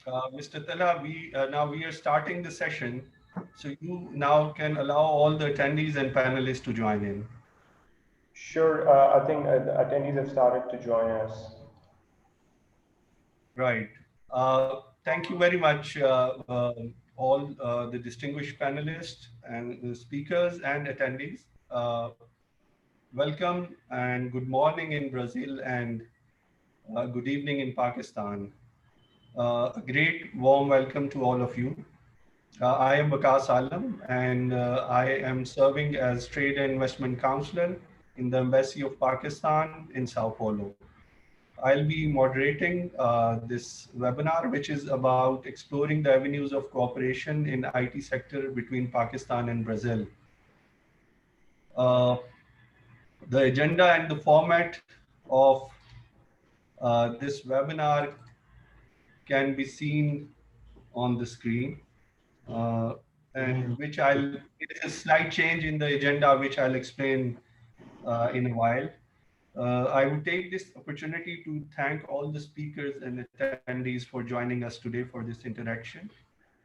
Mr. Tala, now we are starting the session, so you now can allow all the attendees and panelists to join in. Sure, I think the attendees have started to join us. Right. Thank you very much, all the distinguished panelists and the speakers and attendees. Welcome and good morning in Brazil and good evening in Pakistan. A great warm welcome to all of you. I am Bakas Alam and I am serving as Trade and Investment Counselor in the Embassy of Pakistan in Sao Paulo. I'll be moderating this webinar, which is about exploring the avenues of cooperation in IT sector between Pakistan and Brazil. Uh, the agenda and the format of this webinar can be seen on the screen. Uh, and which it is a slight change in the agenda, which I'll explain in a while. I would take this opportunity to thank all the speakers and attendees for joining us today for this interaction.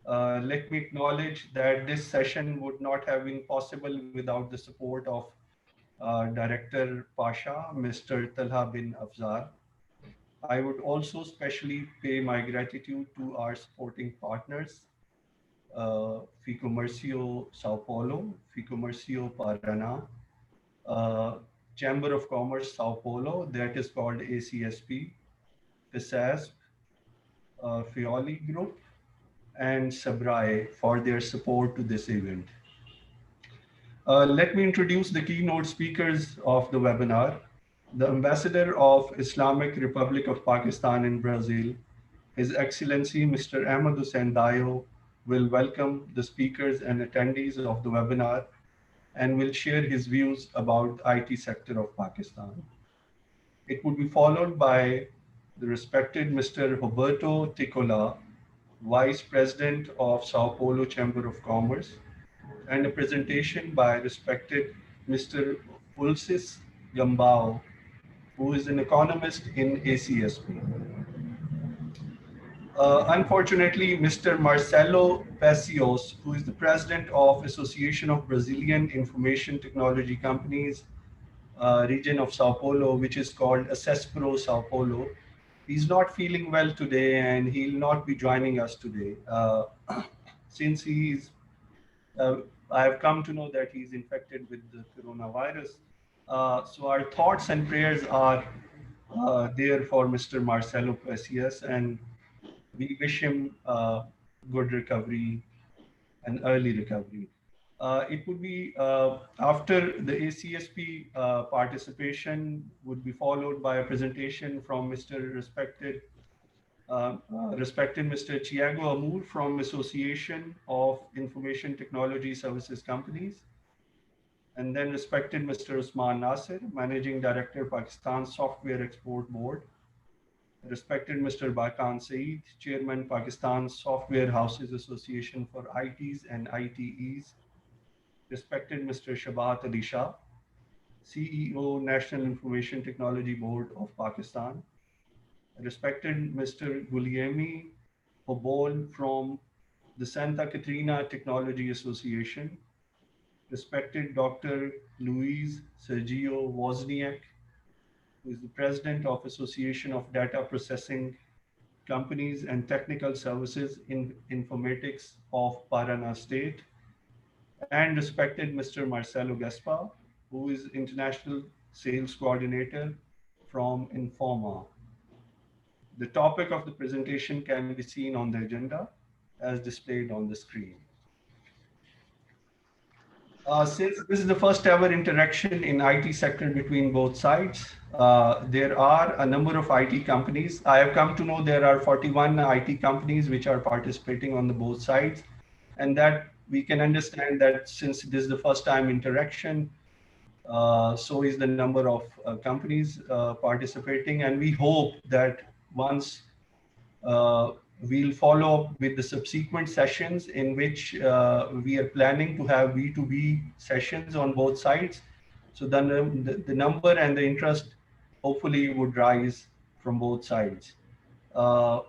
Let me acknowledge that this session would not have been possible without the support of Director Pasha, Mr. Talha bin Afzar. I would also specially pay my gratitude to our supporting partners, Ficomercio Sao Paulo, Ficomercio Paraná, uh, Chamber of Commerce Sao Paulo, that is called ACSP, PSASP, Fioli Group, and Sabrae for their support to this event. Let me introduce the keynote speakers of the webinar. The Ambassador of Islamic Republic of Pakistan in Brazil, His Excellency Mr. Ahmad Hussein Dayo, will welcome the speakers and attendees of the webinar and will share his views about the IT sector of Pakistan. It would be followed by the respected Mr. Roberto Ticola, Vice President of Sao Paulo Chamber of Commerce, and a presentation by respected Mr. Ulsis Gambao, who is an economist in ACSP. Unfortunately, Mr. Marcelo Pacios, who is the president of Association of Brazilian Information Technology Companies, region of Sao Paulo, which is called Assespro Sao Paulo. He's not feeling well today and he'll not be joining us today. Since uh, I have come to know that he's infected with the coronavirus. So our thoughts and prayers are there for Mr. Marcelo Pacios, and we wish him good recovery and early recovery. It would be after the ACSP participation would be followed by a presentation from respected Mr. Thiago Amur from Association of Information Technology Services Companies, and then respected Mr. Usman Nasir, Managing Director, Pakistan Software Export Board, respected Mr. Bakan Saeed, Chairman, Pakistan Software Houses Association for ITs and ITEs, respected Mr. Shabat Ali Shah, CEO, National Information Technology Board of Pakistan, respected Mr. Guliemi Hobol from the Santa Catarina Technology Association, respected Dr. Luis Sergio Wozniak, who is the president of Association of Data Processing Companies and Technical Services in Informatics of Parana State, and respected Mr. Marcelo Gaspa, who is International Sales Coordinator from Informa. The topic of the presentation can be seen on the agenda as displayed on the screen. Since this is the first ever interaction in IT sector between both sides, there are a number of IT companies. I have come to know there are 41 IT companies which are participating on the both sides, and that we can understand that since this is the first time interaction, so is the number of companies participating, and we hope that once uh, we'll follow up with the subsequent sessions in which we are planning to have B2B sessions on both sides. So then the number and the interest hopefully would rise from both sides. Uh,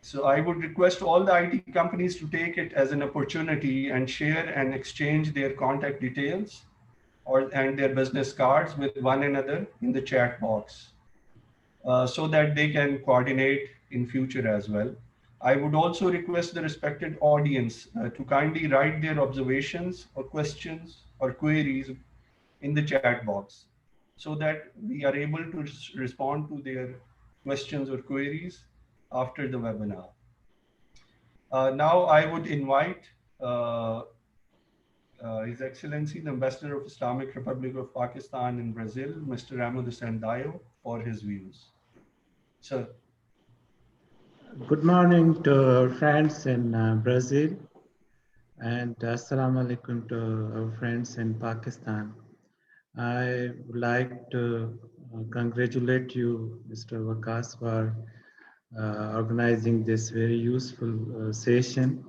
So I would request all the IT companies to take it as an opportunity and share and exchange their contact details and their business cards with one another in the chat box, so that they can coordinate in future as well. I would also request the respected audience to kindly write their observations or questions or queries in the chat box so that we are able to respond to their questions or queries after the webinar. Now I would invite His Excellency, the Ambassador of Islamic Republic of Pakistan in Brazil, Mr. Ahmed Hussein Dayo, for his views. Sir. Good morning to our friends in Brazil, and Assalamu alaikum to our friends in Pakistan. I would like to congratulate you, Mr. Wakas, for organizing this very useful session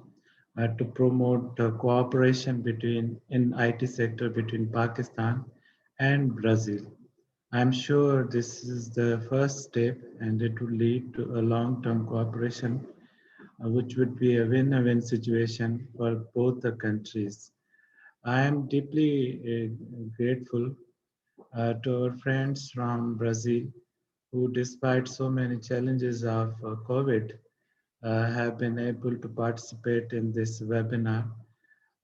to promote cooperation between in IT sector between Pakistan and Brazil. I'm sure this is the first step, and it will lead to a long-term cooperation, which would be a win-win situation for both the countries. I am deeply grateful to our friends from Brazil who, despite so many challenges of COVID, have been able to participate in this webinar.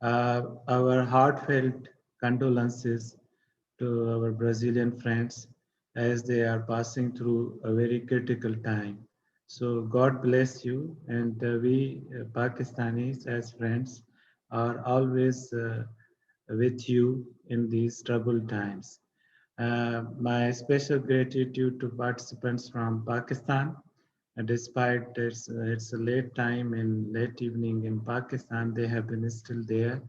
Our heartfelt condolences to our Brazilian friends as they are passing through a very critical time. So God bless you, and we Pakistanis as friends are always with you in these troubled times. My special gratitude to participants from Pakistan. Despite it's a late time in late evening in Pakistan, they have been still there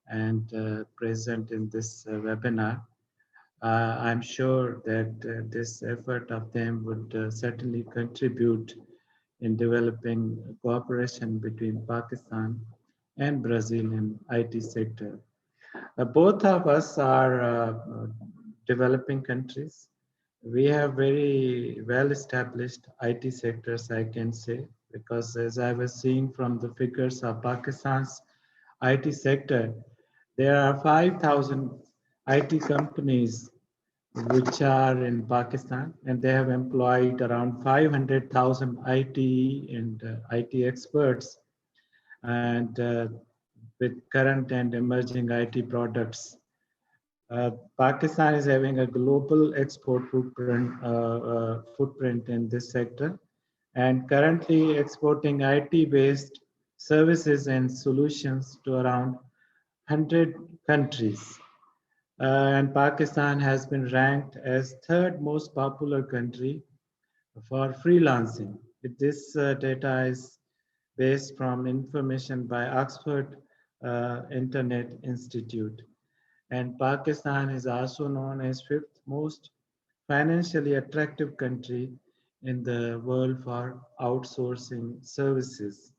and present in this webinar. I'm sure that this effort of them would certainly contribute in developing cooperation between Pakistan and Brazil in IT sector. Both of us are developing countries. We have very well established IT sectors, I can say, because as I was seeing from the figures of Pakistan's IT sector, there are 5,000 IT companies which are in Pakistan, and they have employed around 500,000 IT and IT experts, and with current and emerging IT products. Pakistan is having a global export footprint in this sector, and currently exporting IT-based services and solutions to around 100 countries. And Pakistan has been ranked as third most popular country for freelancing. This data is based from information by Oxford Internet Institute. And Pakistan is also known as fifth most financially attractive country in the world for outsourcing services.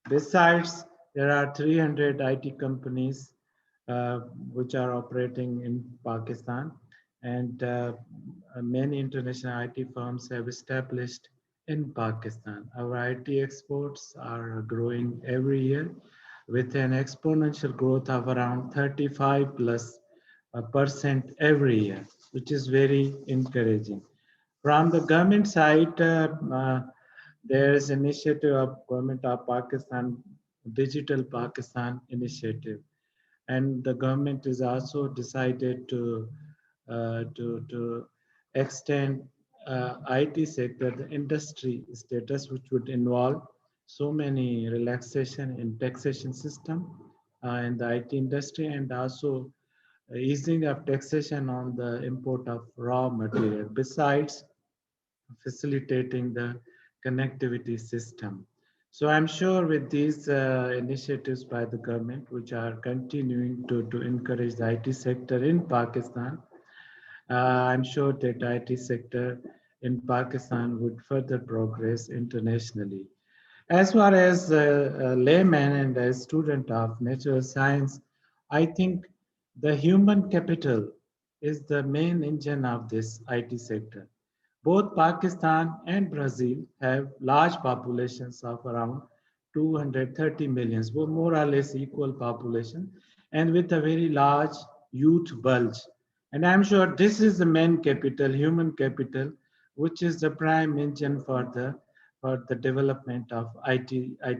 Besides, there are 300 IT companies which are operating in Pakistan, and many international IT firms have established in Pakistan. Our IT exports are growing every year with an exponential growth of around 35 plus percent every year, which is very encouraging. From the government side, there is initiative of government of Pakistan, Digital Pakistan initiative, and the government is also decided to extend IT sector, the industry status, which would involve so many relaxation in taxation system in the IT industry, and also easing of taxation on the import of raw material, besides facilitating the connectivity system. So I'm sure with these initiatives by the government, which are continuing to encourage the IT sector in Pakistan, I'm sure that IT sector in Pakistan would further progress internationally. As far as a layman and a student of natural science, I think the human capital is the main engine of this IT sector. Both Pakistan and Brazil have large populations of around 230 millions, more or less equal population, and with a very large youth bulge. And I'm sure this is the main capital, human capital, which is the prime engine for the development of IT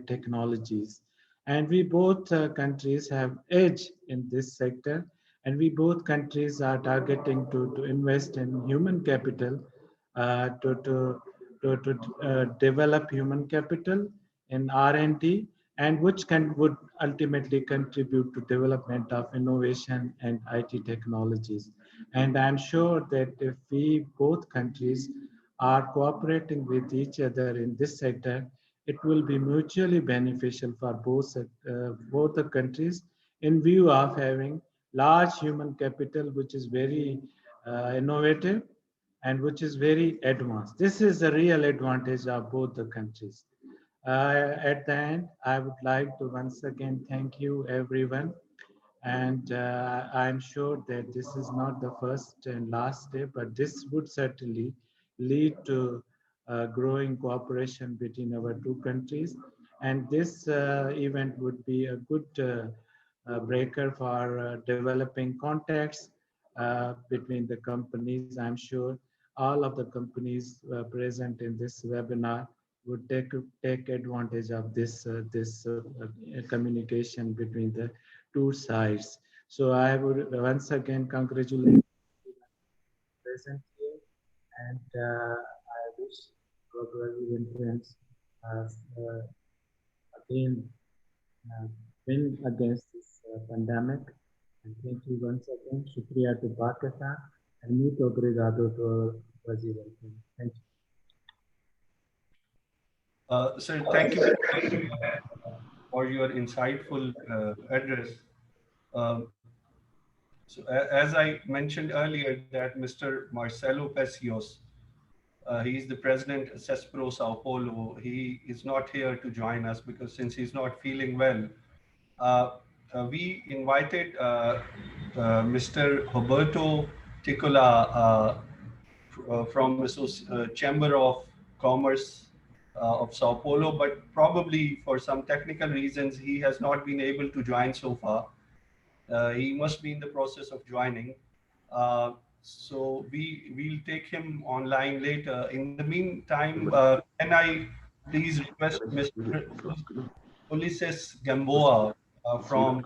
technologies. And we both countries have edge in this sector, and we both countries are targeting to invest in human capital to develop human capital in R&D, and which would ultimately contribute to development of innovation and IT technologies. And I'm sure that if we both countries are cooperating with each other in this sector, it will be mutually beneficial for both the countries in view of having large human capital, which is very innovative and which is very advanced. This is a real advantage of both the countries. At the end, I would like to once again thank you everyone, and I'm sure that this is not the first and last step, but this would certainly lead to growing cooperation between our two countries. And this event would be a good breaker for developing contacts between the companies. I'm sure all of the companies present in this webinar would take advantage of this communication between the two sides. So I would once again congratulate present here, and I wish our Brazilian friends again uh, win against this pandemic. And thank you once again. Shukriya to Pakistan and muito obrigado to our Brazilian friends. Thank you. Sir, thank you for your insightful address. Um, as I mentioned earlier, that Mr. Marcelo Pecios, he is the president of CESPRO Sao Paulo. He is not here to join us because since he's not feeling well, we invited Mr. Roberto Ticola from Chamber of Commerce of Sao Paulo, but probably for some technical reasons, he has not been able to join so far. He must be in the process of joining. So we'll take him online later. In the meantime, can I please request Mr. Ulises Gamboa from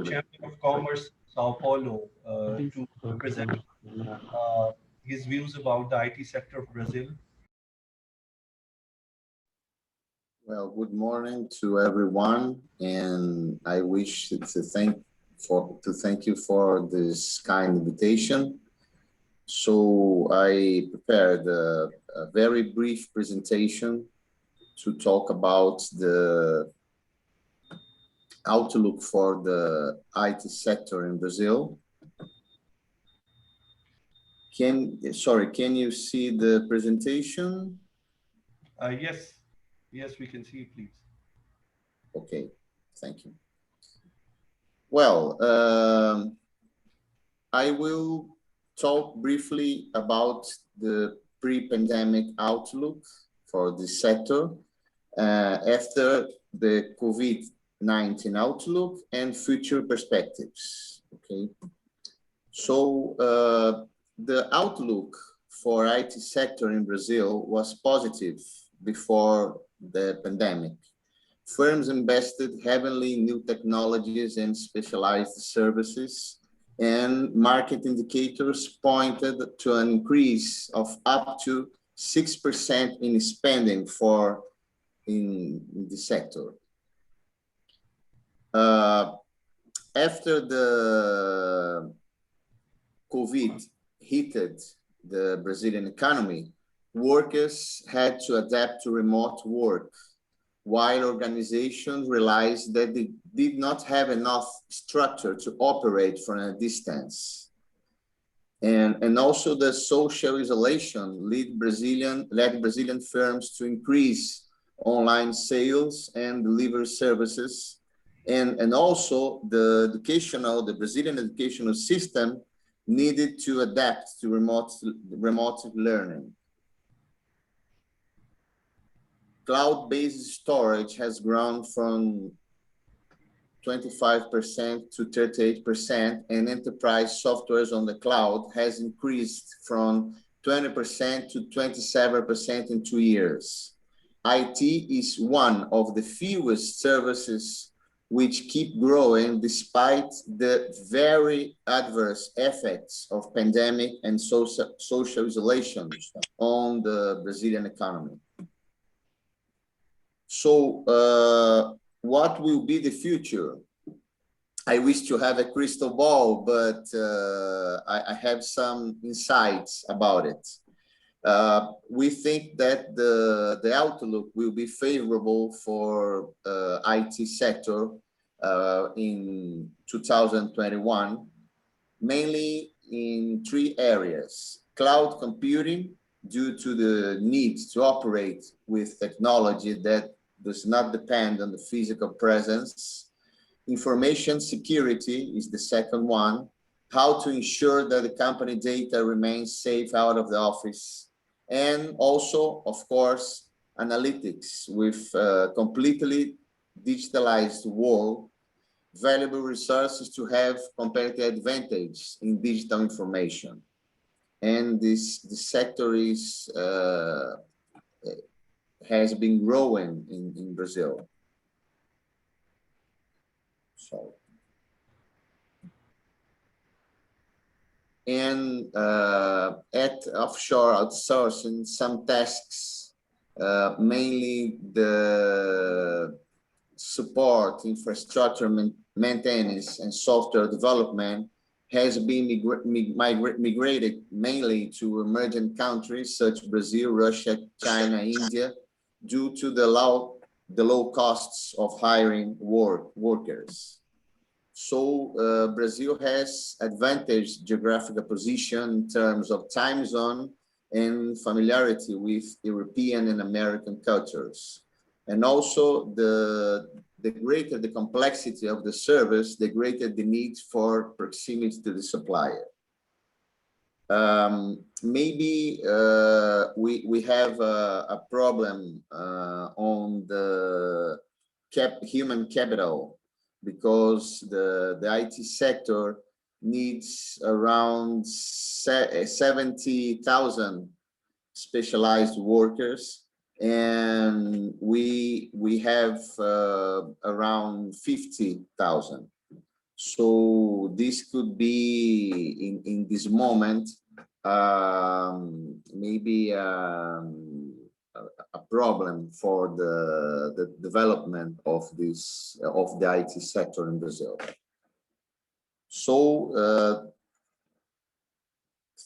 Chamber of Commerce Sao Paulo to present uh, his views about the IT sector of Brazil. Well, good morning to everyone, and I wish to thank you for this kind invitation. So I prepared a very brief presentation to talk about the outlook for the IT sector in Brazil. Can you see the presentation? Yes, we can see it, please. Okay, thank you. Well, I will talk briefly about the pre-pandemic outlook for this sector after the COVID-19 outlook and future perspectives. Okay, so the outlook for IT sector in Brazil was positive before the pandemic. Firms invested heavily in new technologies and specialized services, and market indicators pointed to an increase of up to 6% in spending in the sector. After the COVID hit the Brazilian economy, workers had to adapt to remote work, while organizations realized that they did not have enough structure to operate from a distance. And also the social isolation led Brazilian firms to increase online sales and deliver services. And also the Brazilian educational system needed to adapt to remote learning. Cloud-based storage has grown from 25% to 38%, and enterprise softwares on the cloud has increased from 20% to 27% in 2 years. IT is one of the fewest services which keep growing despite the very adverse effects of pandemic and social isolation on the Brazilian economy. So what will be the future? I wish to have a crystal ball, but I have some insights about it. We think that the outlook will be favorable for IT sector in 2021, mainly in 3 areas: cloud computing, due to the need to operate with technology that does not depend on the physical presence. Information security is the second one, how to ensure that the company data remains safe out of the office. And also, of course, analytics with a completely digitalized world, valuable resources to have competitive advantage in digital information. And this sector has been growing in Brazil. So, and at offshore outsourcing, some tasks, mainly the support, infrastructure maintenance, and software development, has been migrated mainly to emerging countries such as Brazil, Russia, China, India, due to the low costs of hiring workers. So Brazil has advantaged geographical position in terms of time zone and familiarity with European and American cultures. And also the greater the complexity of the service, the greater the need for proximity to the supplier. Maybe we have a problem on the human capital, because the IT sector needs around 70,000 specialized workers, and we have around 50,000. So this could be in this moment maybe a problem for the development of the IT sector in Brazil. So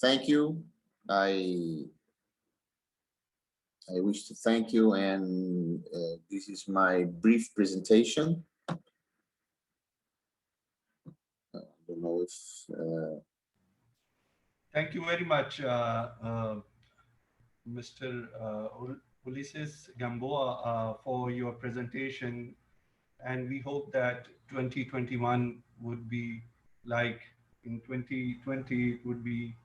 thank you. I wish to thank you, and this is my brief presentation. I don't know if Thank you very much, Mr. Ulisses Gamboa, for your presentation. And we hope that 2021 would be like in 2020, it would be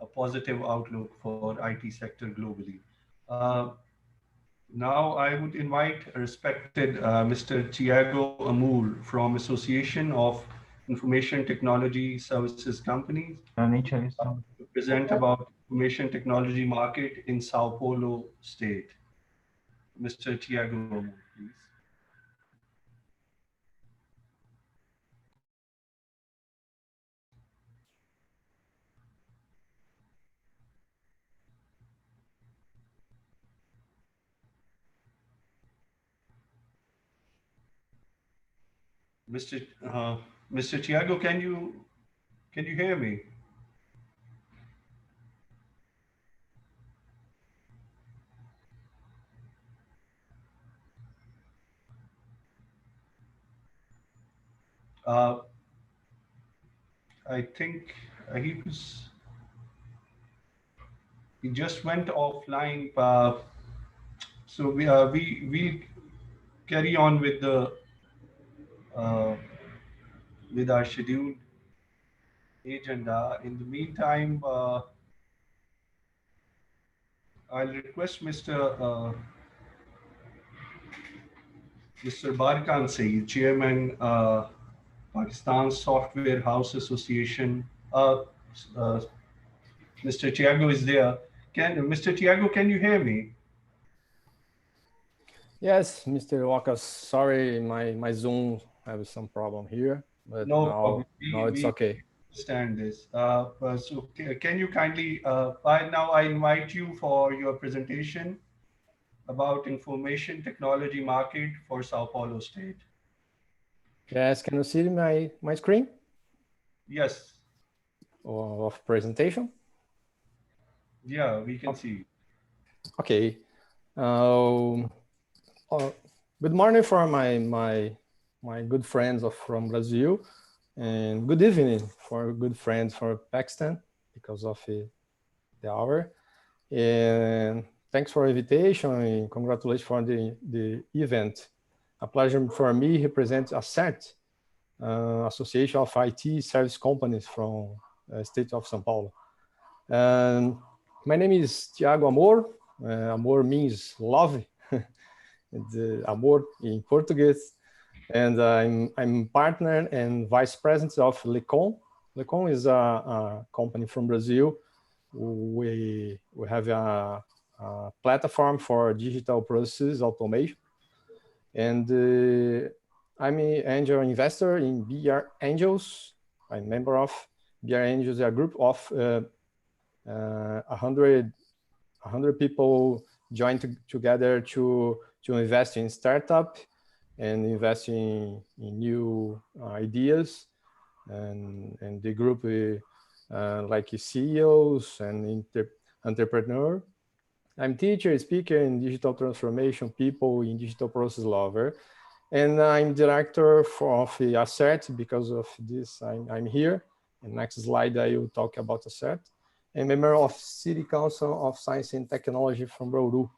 a positive outlook for IT sector globally. Now I would invite respected Mr. Thiago Amur from Association of Information Technology Services Companies to present about information technology market in São Paulo state. Mr. Thiago Amur, please. Mr. Thiago, can you hear me? I think he just went offline. So we'll carry on with the with our schedule. agenda. In the meantime, I'll request Mr. Barkan Saeed, Chairman, Pakistan Software House Association. Uh, Mr. Tiago is there. Mr. Tiago, can you hear me? Yes, Mr. Wakas, sorry, my Zoom has some problem here, but No now, problem. now it's We okay. understand this. So can you kindly, now I invite you for your presentation about information technology market for Sao Paulo State. Yes, can you see my screen Yes. of presentation? Yeah, we can see. Okay. Good morning for my good friends from Brazil, and good evening for good friends from Pakistan because of the hour. And thanks for invitation and congratulations for the event. A pleasure for me represent ACERT, Association of IT Service Companies from state of São Paulo. My name is Tiago Amor. Amor means love. Amor in Portuguese. And I'm partner and vice president of Lecon. Lecon is a company from Brazil. We have a platform for digital process automation. And I'm an angel investor in BR Angels. I'm a member of BR Angels, a group of 100 people joined together to invest in startup and invest in new ideas. And the group like CEOs and entrepreneur. I'm teacher, speaker in digital transformation, people in digital process lover. And I'm director of ACERT. Because of this, I'm here. And next slide, I will talk about ACERT. I'm member of City Council of Science and Technology from Bauru.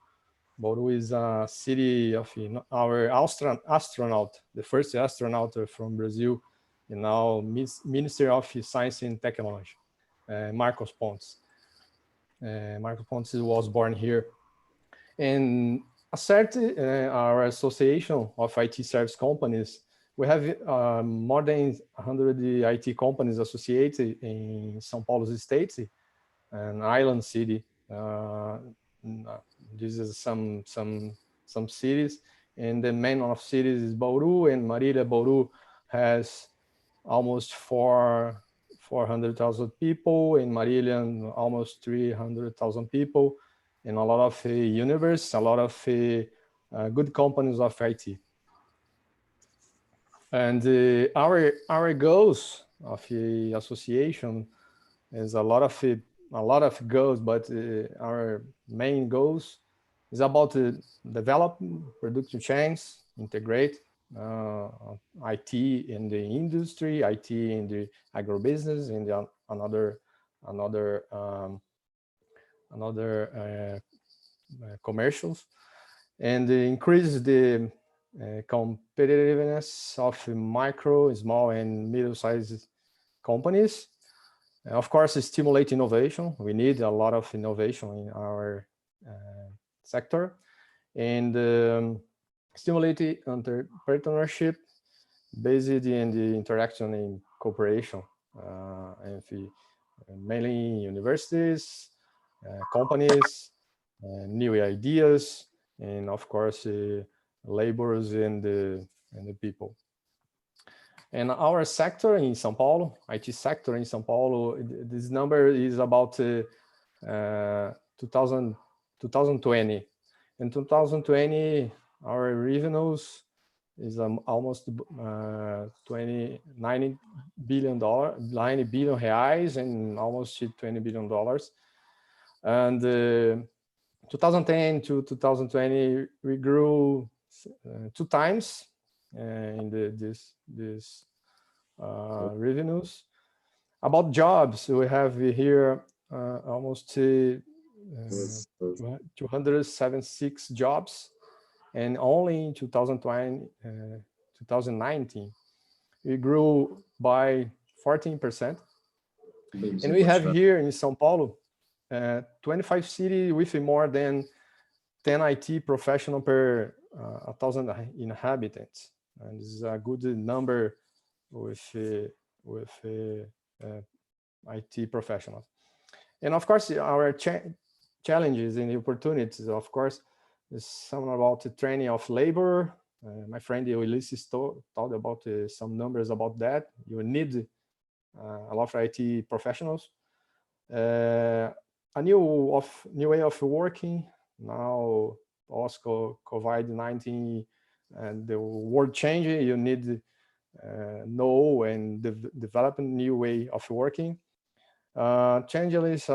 Bauru is a city of our astronaut, the first astronaut from Brazil, and now Minister of Science and Technology, Marcos Pontes. Marcos Pontes was born here. And ACERT, our association of IT service companies, we have more than 100 IT companies associated in São Paulo's state, an island city. This is some cities, and the main of cities is Bauru, and Marília. Bauru has almost 400,000 people, in Marília almost 300,000 people, and a lot of universities, a lot of good companies of IT. And our goals of the association is a lot of goals, but our main goals is about develop production chains, integrate IT in the industry, IT in the agribusiness, in the another commercials, and increase the competitiveness of micro, small, and middle-sized companies. Of course, stimulate innovation. We need a lot of innovation in our sector, and stimulate entrepreneurship based in the interaction and cooperation, and mainly universities, companies, new ideas, and of course, laborers and the people. And our sector in São Paulo, IT sector in São Paulo, this number is about 2020. In 2020, our revenues is almost $90 billion, 90 billion reais, and almost $20 billion. And 2010 to 2020, we grew 2 times in this revenues. About jobs, we have here almost 276 jobs, and only in 2019, we grew by 14%. And we have here in São Paulo, 25 cities with more than 10 IT professionals per 1,000 inhabitants. And this is a good number with IT professionals. And of course, our challenges and opportunities, of course, is some about the training of labor. My friend Ulysses talked about some numbers about that. You need a lot of IT professionals. A new way of working now, also COVID-19 and the world changing. You need know and develop a new way of working. Challenges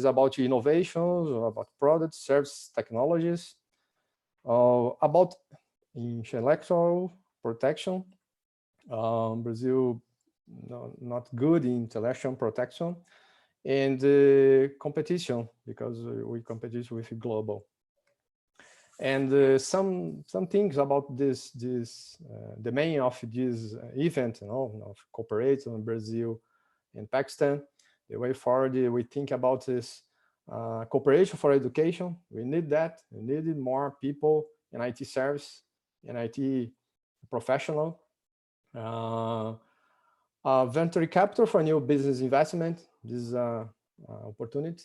about innovations, about products, services, technologies, about intellectual protection. Brazil not good in intellectual protection, and competition, because we compete with global. And some things about this the main of this event, of cooperation in Brazil and Pakistan. The way forward, we think about this cooperation for education. We need that. We needed more people in IT service and IT professional. Venture capital for new business investment. This is an opportunity.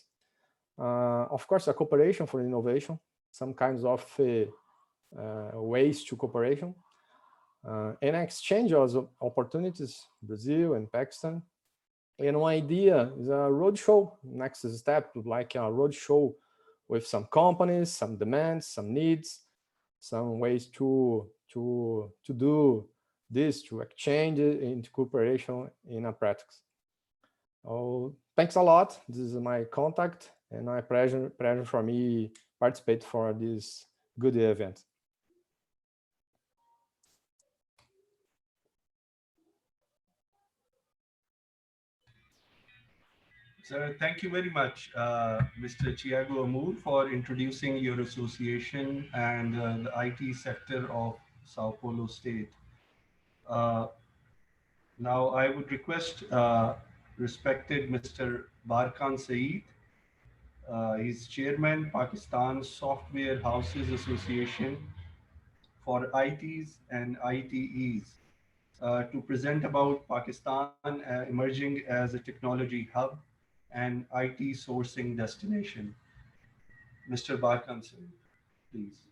Of course, a cooperation for innovation. Some kinds of ways to cooperation. And exchange of opportunities, Brazil and Pakistan. And one idea is a roadshow. Next step, like a roadshow with some companies, some demands, some needs, some ways to do this, to exchange it into cooperation in a practice. Oh, thanks a lot. This is my contact, and my pleasure for me participate for this good event. So thank you very much, Mr. Thiago Amour, for introducing your association and the IT sector of Sao Paulo State. Now I would request respected Mr. Barkan Saeed. He's chairman, Pakistan Software Houses Association for ITs and ITEs, to present about Pakistan emerging as a technology hub and IT sourcing destination. Mr. Barkan, please.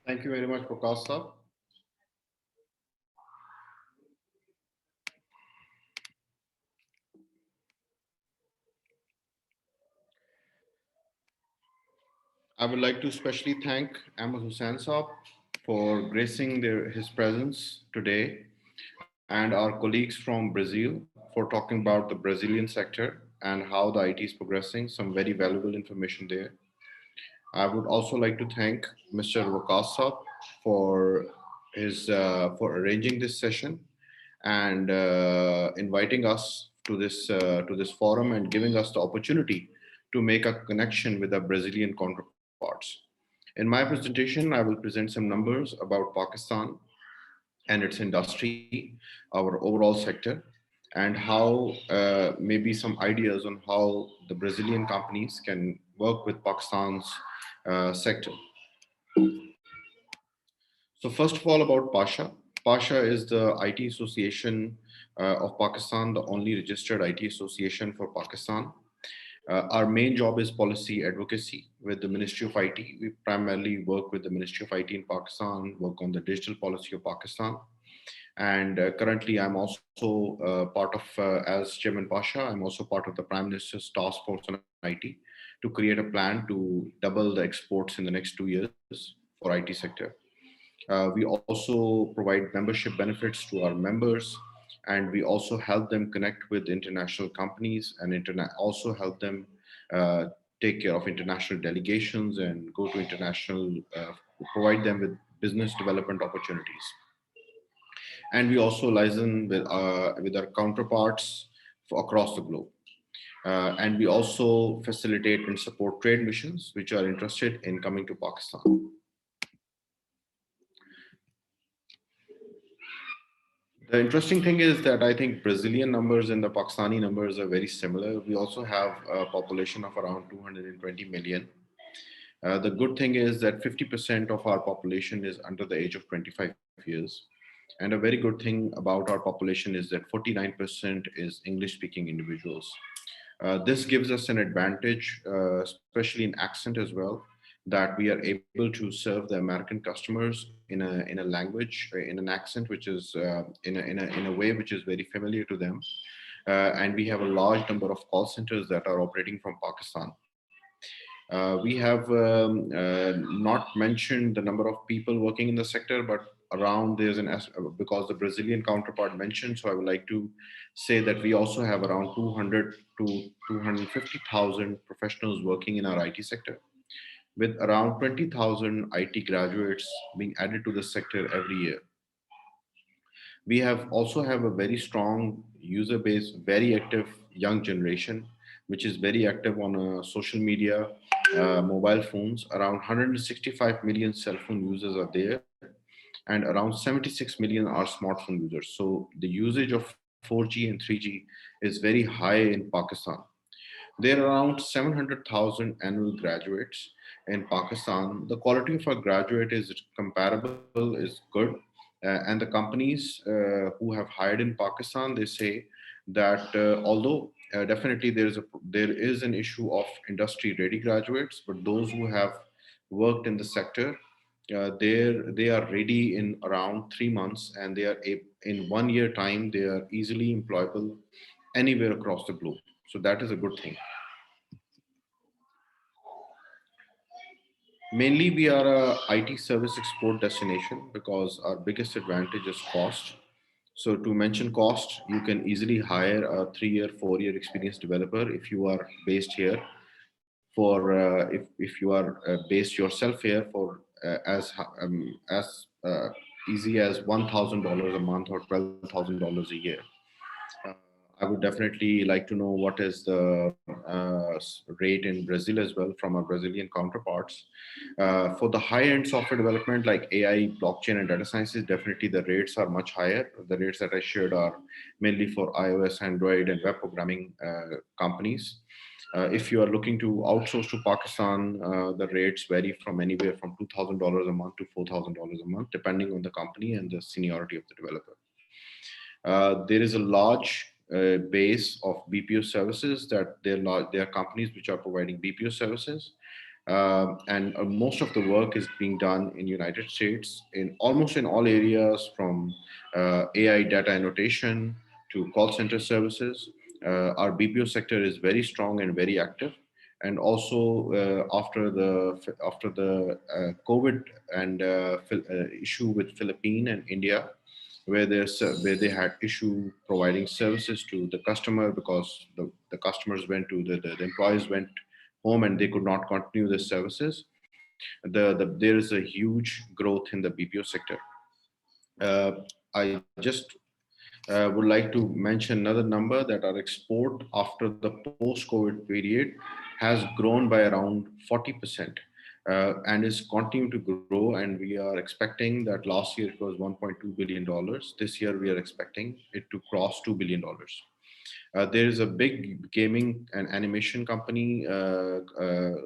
Thank you very much, Prakash sir. I would like to especially thank Ahmed Hussain Saab for gracing his presence today, and our colleagues from Brazil for talking about the Brazilian sector and how the IT is progressing, some very valuable information there. I would also like to thank Mr. Waqas Saab for for arranging this session and inviting us to this forum and giving us the opportunity to make a connection with our Brazilian counterparts. In my presentation, I will present some numbers about Pakistan and its industry, our overall sector, and how maybe some ideas on how the Brazilian companies can work with Pakistan's sector. So first of all, about Pasha. Pasha is the IT association of Pakistan, the only registered IT association for Pakistan. Our main job is policy advocacy with the Ministry of IT. We primarily work with the Ministry of IT in Pakistan, work on the digital policy of Pakistan. And currently, I'm also part of, as Chairman Pasha, I'm also part of the Prime Minister's task force on IT to create a plan to double the exports in the next 2 years for IT sector. We also provide membership benefits to our members, and we also help them connect with international companies and also help them take care of international delegations and go to international, provide them with business development opportunities. And we also liaison with our counterparts across the globe. And we also facilitate and support trade missions which are interested in coming to Pakistan. The interesting thing is that I think Brazilian numbers and the Pakistani numbers are very similar. We also have a population of around 220 million. The good thing is that 50% of our population is under the age of 25 years. And a very good thing about our population is that 49% is English speaking individuals. This gives us an advantage, especially in accent as well, that we are able to serve the American customers in a language, in an accent which is in a way which is very familiar to them. And we have a large number of call centers that are operating from Pakistan. We have not mentioned the number of people working in the sector, but around because the Brazilian counterpart mentioned. So I would like to say that we also have around 200 to 250,000 professionals working in our IT sector, with around 20,000 IT graduates being added to the sector every year. We have also have a very strong user base, very active young generation, which is very active on social media, mobile phones. Around 165 million cell phone users are there, and around 76 million are smartphone users. So the usage of 4G and 3G is very high in Pakistan. There are around 700,000 annual graduates in Pakistan. The quality of our graduate is comparable, is good. And the companies who have hired in Pakistan, they say that although definitely there is an issue of industry ready graduates, but those who have worked in the sector, they are ready in around 3 months, and in 1 year time they are easily employable anywhere across the globe. So that is a good thing. Mainly, we are a IT service export destination because our biggest advantage is cost. So to mention cost, you can easily hire a 3-year, 4-year experienced developer if you are based here. If you are based yourself here for as easy as $1,000 a month or $12,000 a year. Uh, I would definitely like to know what is the rate in Brazil as well from our Brazilian counterparts. For the high-end software development like AI, blockchain, and data sciences, definitely the rates are much higher. The rates that I shared are mainly for iOS, Android, and web programming companies. If you are looking to outsource to Pakistan, the rates vary from anywhere from $2,000 a month to $4,000 a month, depending on the company and the seniority of the developer. There is a large base of BPO services that there are companies which are providing BPO services. And most of the work is being done in United States in almost in all areas, from AI data annotation to call center services. Our BPO sector is very strong and very active. And also after the COVID and issue with Philippines and India, where they had issue providing services to the customer because the customers went to the employees went home and they could not continue the services. There is a huge growth in the BPO sector. I just would like to mention another number, that our export after the post-COVID period has grown by around 40%, and is continuing to grow. And we are expecting that last year it was $1.2 billion. This year we are expecting it to cross $2 billion. There is a big gaming and animation company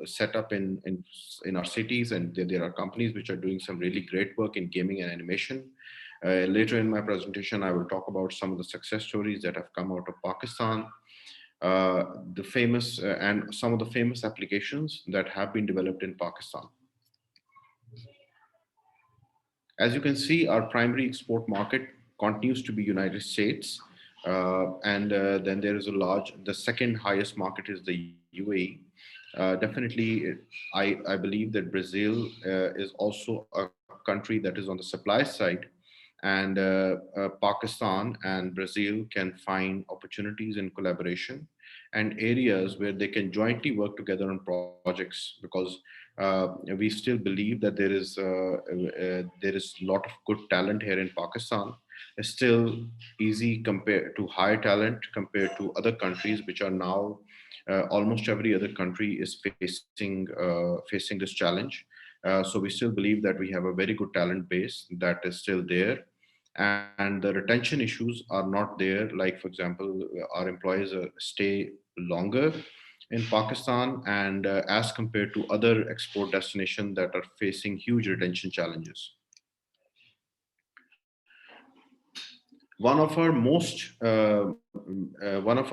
set up in our cities, and there are companies which are doing some really great work in gaming and animation. Later in my presentation, I will talk about some of the success stories that have come out of Pakistan, the famous and some of the famous applications that have been developed in Pakistan. As you can see, our primary export market continues to be United States. And then there is the second highest market is the UAE. Definitely, I believe that Brazil is also a country that is on the supply side, and Pakistan and Brazil can find opportunities in collaboration and areas where they can jointly work together on projects, because we still believe that there is a lot of good talent here in Pakistan. It's still easy compared to high talent compared to other countries, which are now almost every other country is facing this challenge. So we still believe that we have a very good talent base that is still there. and the retention issues are not there. Like, for example, our employees stay longer in Pakistan, and as compared to other export destinations that are facing huge retention challenges. One of our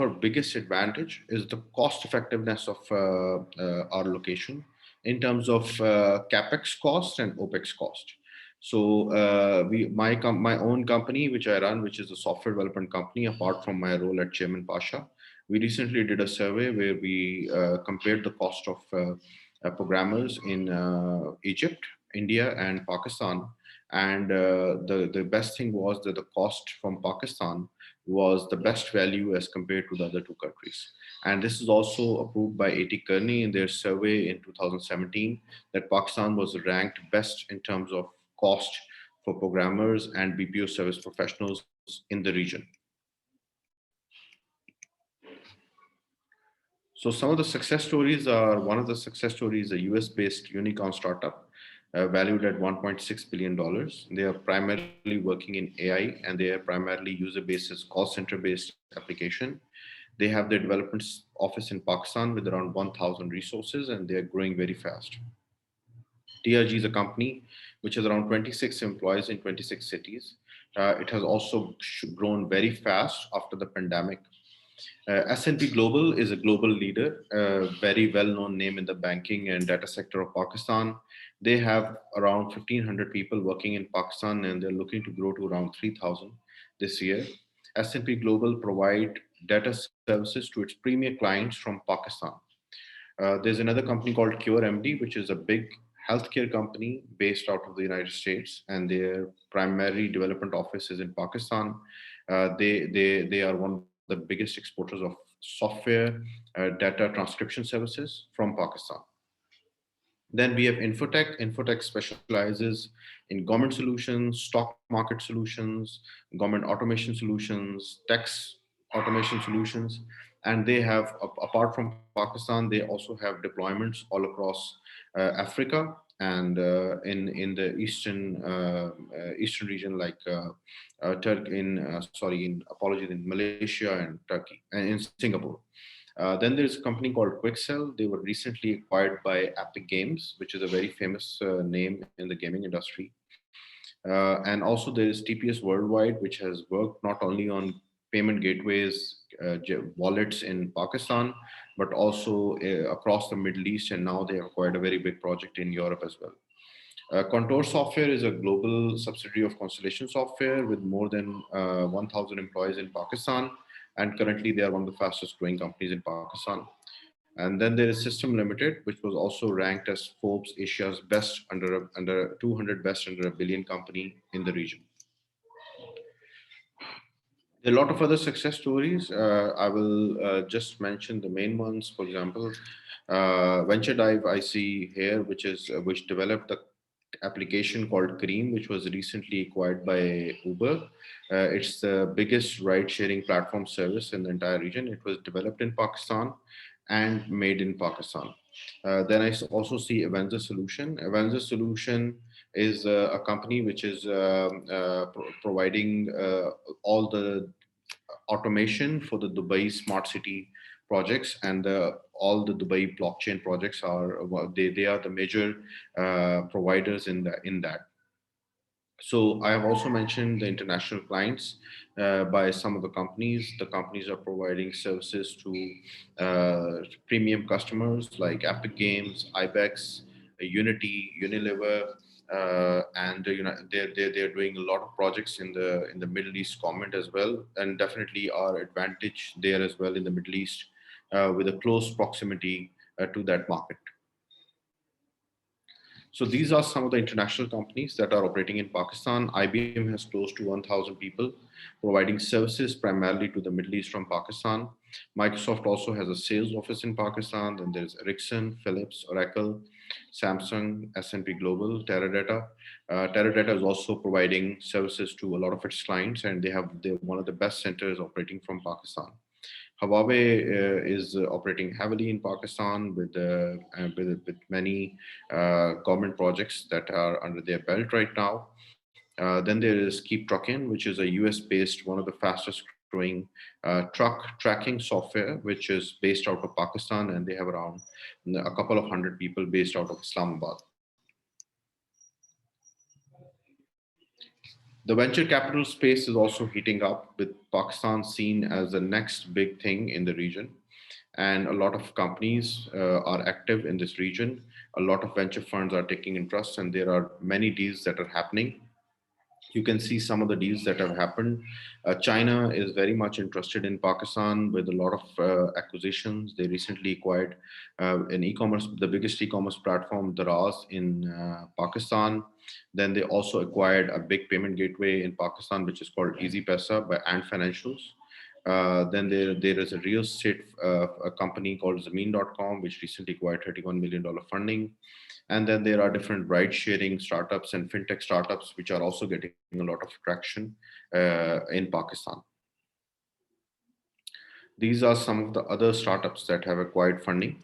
biggest advantage is the cost effectiveness of our location in terms of capex cost and opex cost. So my own company, which I run, which is a software development company, apart from my role at Chairman Pasha, we recently did a survey where we compared the cost of programmers in Egypt, India, and Pakistan. And the best thing was that the cost from Pakistan was the best value as compared to the other two countries. And this is also approved by A.T. Kearney in their survey in 2017, that Pakistan was ranked best in terms of cost for programmers and BPO service professionals in the region. So some of the success stories are, one of the success stories, a US-based unicorn startup valued at $1.6 billion. They are primarily working in AI, and they are primarily user-based call center-based application. They have their development office in Pakistan with around 1,000 resources, and they are growing very fast. TRG is a company which has around 26 employees in 26 cities. It has also grown very fast after the pandemic. S&P Global is a global leader, a very well-known name in the banking and data sector of Pakistan. They have around 1,500 people working in Pakistan, and they're looking to grow to around 3,000 this year. S&P Global provide data services to its premier clients from Pakistan. There's another company called CureMD, which is a big healthcare company based out of the United States, and their primary development office is in Pakistan. They are one of the biggest exporters of software data transcription services from Pakistan. Then we have Infotech. Infotech specializes in government solutions, stock market solutions, government automation solutions, tax automation solutions. And they have, apart from Pakistan, they also have deployments all across Africa and in the eastern region, like Turkey, in Malaysia and Turkey, and in Singapore. Then there's a company called Quixel. They were recently acquired by Epic Games, which is a very famous name in the gaming industry. And also there is TPS Worldwide, which has worked not only on payment gateways, wallets in Pakistan, but also across the Middle East. And now they have acquired a very big project in Europe as well. Contour Software is a global subsidiary of Constellation Software with more than 1,000 employees in Pakistan. And currently they are one of the fastest growing companies in Pakistan. And then there is System Limited, which was also ranked as Forbes Asia's best under 200 best under a billion company in the region. There are a lot of other success stories. I will just mention the main ones. For example, Venture Dive I see here, which developed the application called Cream, which was recently acquired by Uber. It's the biggest ride-sharing platform service in the entire region. It was developed in Pakistan and made in Pakistan. Then I also see Avenza Solution. Avenza Solution is a company which is providing all the automation for the Dubai smart city projects, and all the Dubai blockchain projects are they are the major providers in that. So I have also mentioned the international clients by some of the companies. The companies are providing services to premium customers like Epic Games, Ibex, Unity, Unilever, and they're doing a lot of projects in the Middle East comment as well, and definitely our advantage there as well in the Middle East with a close proximity to that market. So these are some of the international companies that are operating in Pakistan. IBM has close to 1,000 people providing services primarily to the Middle East from Pakistan. Microsoft also has a sales office in Pakistan. Then there's Ericsson, Philips, Oracle, Samsung, S&P Global, Teradata. Teradata is also providing services to a lot of its clients, and they're one of the best centers operating from Pakistan. Huawei is operating heavily in Pakistan with many government projects that are under their belt right now. Then there is Keep Trucking, which is a US-based, one of the fastest growing truck tracking software, which is based out of Pakistan, and they have around a couple of hundred people based out of Islamabad. The venture capital space is also heating up, with Pakistan seen as the next big thing in the region. And a lot of companies are active in this region. A lot of venture funds are taking interest, and there are many deals that are happening. You can see some of the deals that have happened. China is very much interested in Pakistan with a lot of acquisitions. They recently acquired an e-commerce, the biggest e-commerce platform, Daraz, in Pakistan. Then they also acquired a big payment gateway in Pakistan, which is called Easy Pesa by Ant Financials. Then there is a real estate a company called Zameen.com, which recently acquired $31 million funding. And then there are different ride sharing startups and fintech startups, which are also getting a lot of traction in Pakistan. These are some of the other startups that have acquired funding.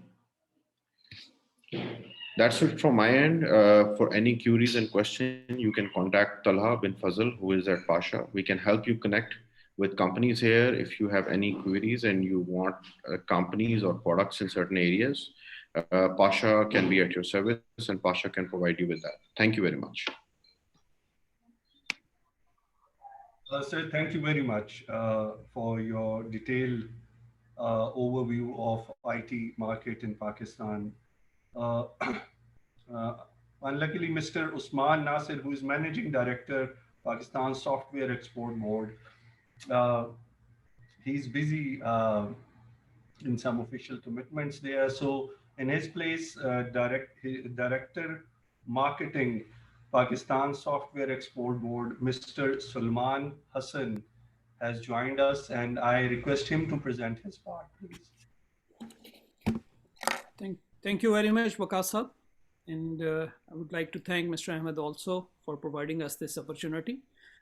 That's it from my end. For any queries and questions, you can contact Talha bin Fazl, who is at Pasha. We can help you connect with companies here. If you have any queries and you want companies or products in certain areas, Pasha can be at your service, and Pasha can provide you with that. Thank you very much. Sir, thank you very much for your detailed overview of IT market in Pakistan. Unluckily, Mr. Usman Nasir, who is Managing Director, Pakistan Software Export Board, he's busy in some official commitments there. So in his place, Director Marketing, Pakistan Software Export Board, Mr. Sulman Hassan, has joined us, and I request him to present his part, please. Thank you very much, Waqas Sahab. And I would like to thank Mr. Ahmed also for providing us this opportunity.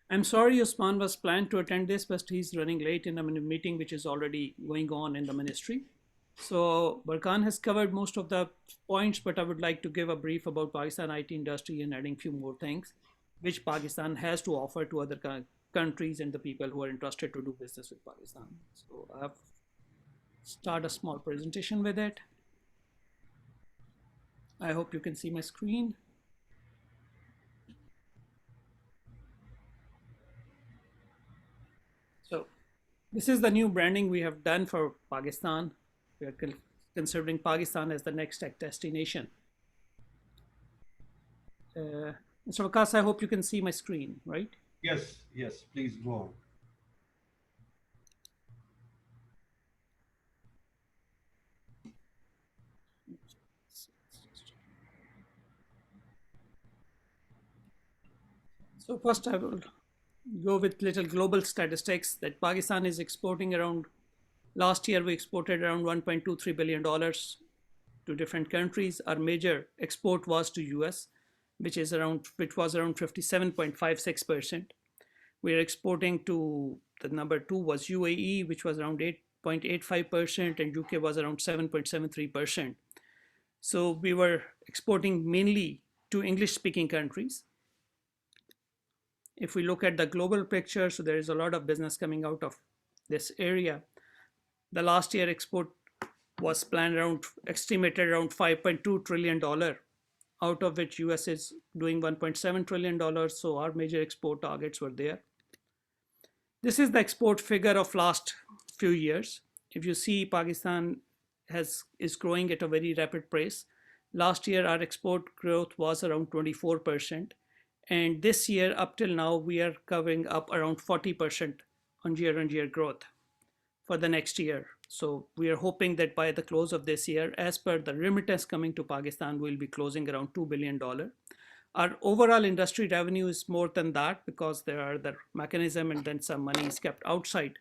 I'm sorry Usman was planned to attend this, but he's running late in a meeting which is already going on in the ministry. So Barkan has covered most of the points, but I would like to give a brief about Pakistan IT industry and adding a few more things which Pakistan has to offer to other countries and the people who are interested to do business with Pakistan. So I have started a small presentation with it. I hope you can see my screen. So this is the new branding we have done for Pakistan. We are considering Pakistan as the next tech destination. Mr. Waqas, I hope you can see my screen, right? Yes, yes, please go on. So first I will go with little global statistics that Pakistan is exporting around, last year we exported around $1.23 billion to different countries. Our major export was to US, which was around 57.56%. We are exporting to, the number two was UAE, which was around 8.85%, and UK was around 7.73%. So we were exporting mainly to English speaking countries. If we look at the global picture, so there is a lot of business coming out of this area. The last year export was planned around, estimated around $5.2 trillion, out of which US is doing $1.7 trillion. So our major export targets were there. This is the export figure of last few years. If you see, Pakistan is growing at a very rapid pace. Last year, our export growth was around 24%. And this year, up till now, we are covering up around 40% on year-on-year growth for the next year. So we are hoping that by the close of this year, as per the remittance coming to Pakistan, we'll be closing around $2 billion. Our overall industry revenue is more than that because there are the mechanism and then some money is kept outside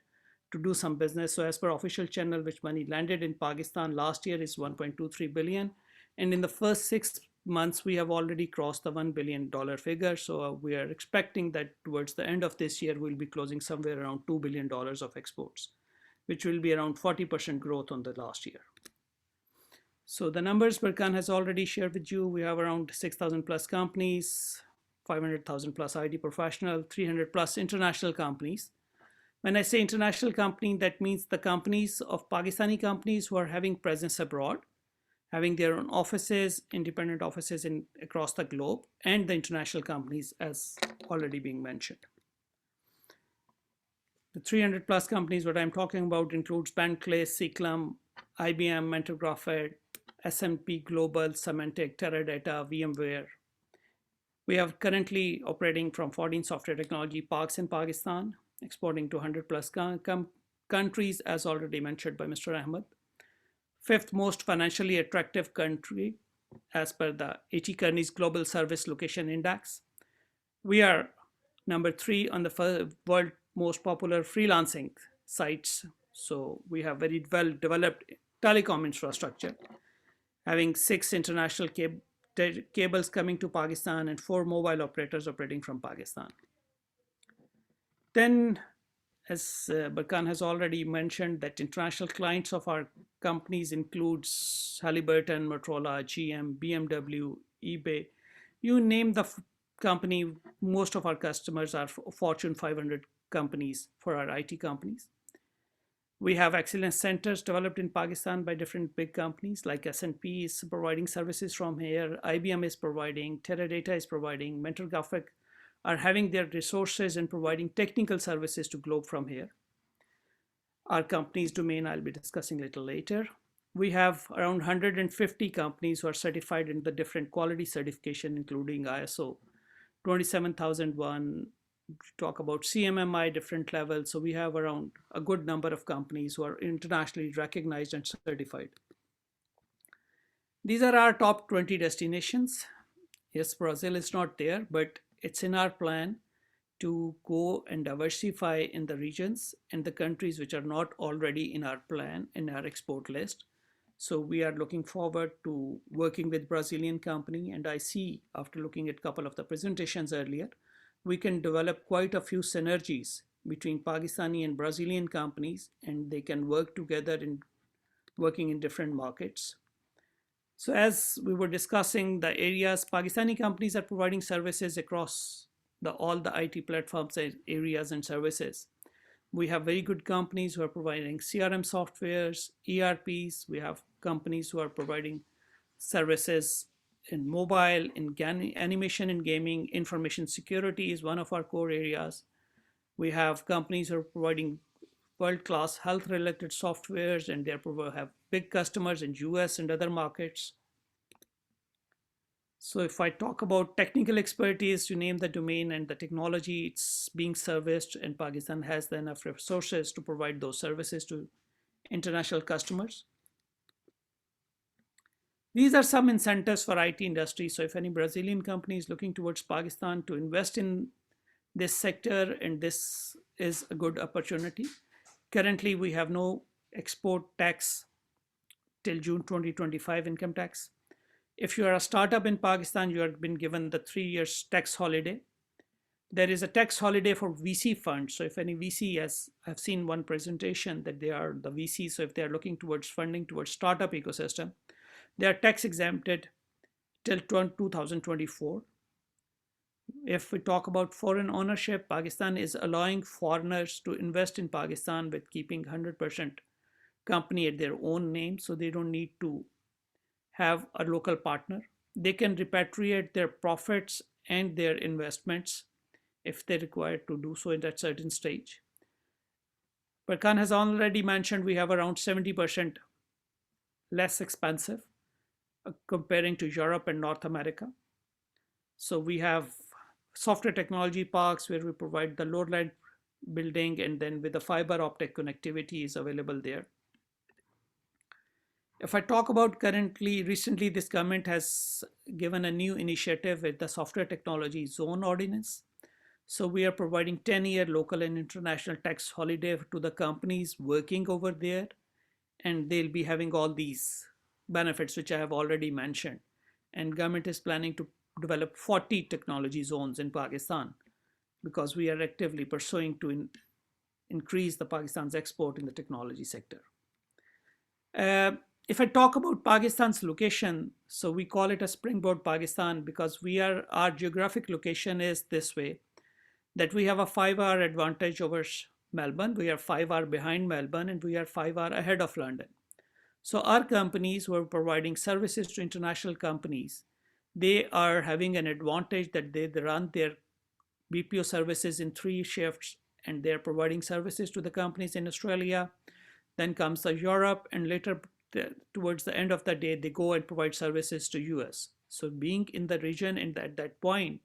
to do some business. So as per official channel, which money landed in Pakistan last year is 1.23 billion. And in the first 6 months, we have already crossed the $1 billion figure. So we are expecting that towards the end of this year, we'll be closing somewhere around $2 billion of exports, which will be around 40% growth on the last year. So the numbers Barkan has already shared with you. We have around 6,000 plus companies, 500,000 plus IT professional, 300 plus international companies. When I say international company, that means the companies of Pakistani companies who are having presence abroad, having their own offices, independent offices across the globe, and the international companies as already being mentioned. The 300 plus companies what I'm talking about includes Bentley, Sequelum, IBM, Mentor Graphic, S&P Global, Symantec, Teradata, VMware. We are currently operating from 14 software technology parks in Pakistan, exporting to 100 plus countries, as already mentioned by Mr. Ahmed. Fifth most financially attractive country as per the HE Kearney's Global Service Location Index. We are number 3 on the world most popular freelancing sites. So we have very well developed telecom infrastructure, having 6 international cables coming to Pakistan and 4 mobile operators operating from Pakistan. Then, as Barkan has already mentioned, that international clients of our companies includes Halliburton, Motorola, GM, BMW, eBay. You name the company, most of our customers are Fortune 500 companies for our IT companies. We have excellence centers developed in Pakistan by different big companies like S&P is providing services from here, IBM is providing, Teradata is providing, Mentor Graphic are having their resources and providing technical services to globe from here. Our company's domain I'll be discussing a little later. We have around 150 companies who are certified in the different quality certification, including ISO 27001, talk about CMMI, different levels. So we have around a good number of companies who are internationally recognized and certified. These are our top 20 destinations. Yes, Brazil is not there, but it's in our plan to go and diversify in the regions and the countries which are not already in our plan, in our export list. So we are looking forward to working with Brazilian company, and I see after looking at a couple of the presentations earlier, we can develop quite a few synergies between Pakistani and Brazilian companies, and they can work together in working in different markets. So as we were discussing the areas, Pakistani companies are providing services across all the IT platforms, areas and services. We have very good companies who are providing CRM softwares, ERPs. We have companies who are providing services in mobile, in animation and gaming. Information security is one of our core areas. We have companies who are providing world-class health-related softwares, and they have big customers in US and other markets. So if I talk about technical expertise, you name the domain and the technology, it's being serviced, and Pakistan has enough resources to provide those services to international customers. These are some incentives for IT industry. So if any Brazilian company is looking towards Pakistan to invest in this sector, and this is a good opportunity. Currently, we have no export tax till June 2025 income tax. If you are a startup in Pakistan, you have been given the 3 years tax holiday. There is a tax holiday for VC funds. So if any VC, as I've seen one presentation that they are the VC, so if they are looking towards funding towards startup ecosystem, they are tax exempted till 2024. If we talk about foreign ownership, Pakistan is allowing foreigners to invest in Pakistan with keeping 100% company at their own name, so they don't need to have a local partner. They can repatriate their profits and their investments if they're required to do so at a certain stage. Barkan has already mentioned we have around 70% less expensive comparing to Europe and North America. So we have software technology parks where we provide the low-line building, and then with the fiber optic connectivity is available there. If I talk about recently this government has given a new initiative with the software technology zone ordinance. So we are providing 10-year local and international tax holiday to the companies working over there, and they'll be having all these benefits which I have already mentioned. And government is planning to develop 40 technology zones in Pakistan because we are actively pursuing to increase the Pakistan's export in the technology sector. if I talk about Pakistan's location, so we call it a springboard Pakistan because our geographic location is this way, that we have a 5-hour advantage over Melbourne. We are 5 hours behind Melbourne and we are 5 hours ahead of London. So our companies who are providing services to international companies, they are having an advantage that they run their BPO services in 3 shifts and they're providing services to the companies in Australia. Then comes the Europe, and later towards the end of the day, they go and provide services to US. So being in the region and at that point,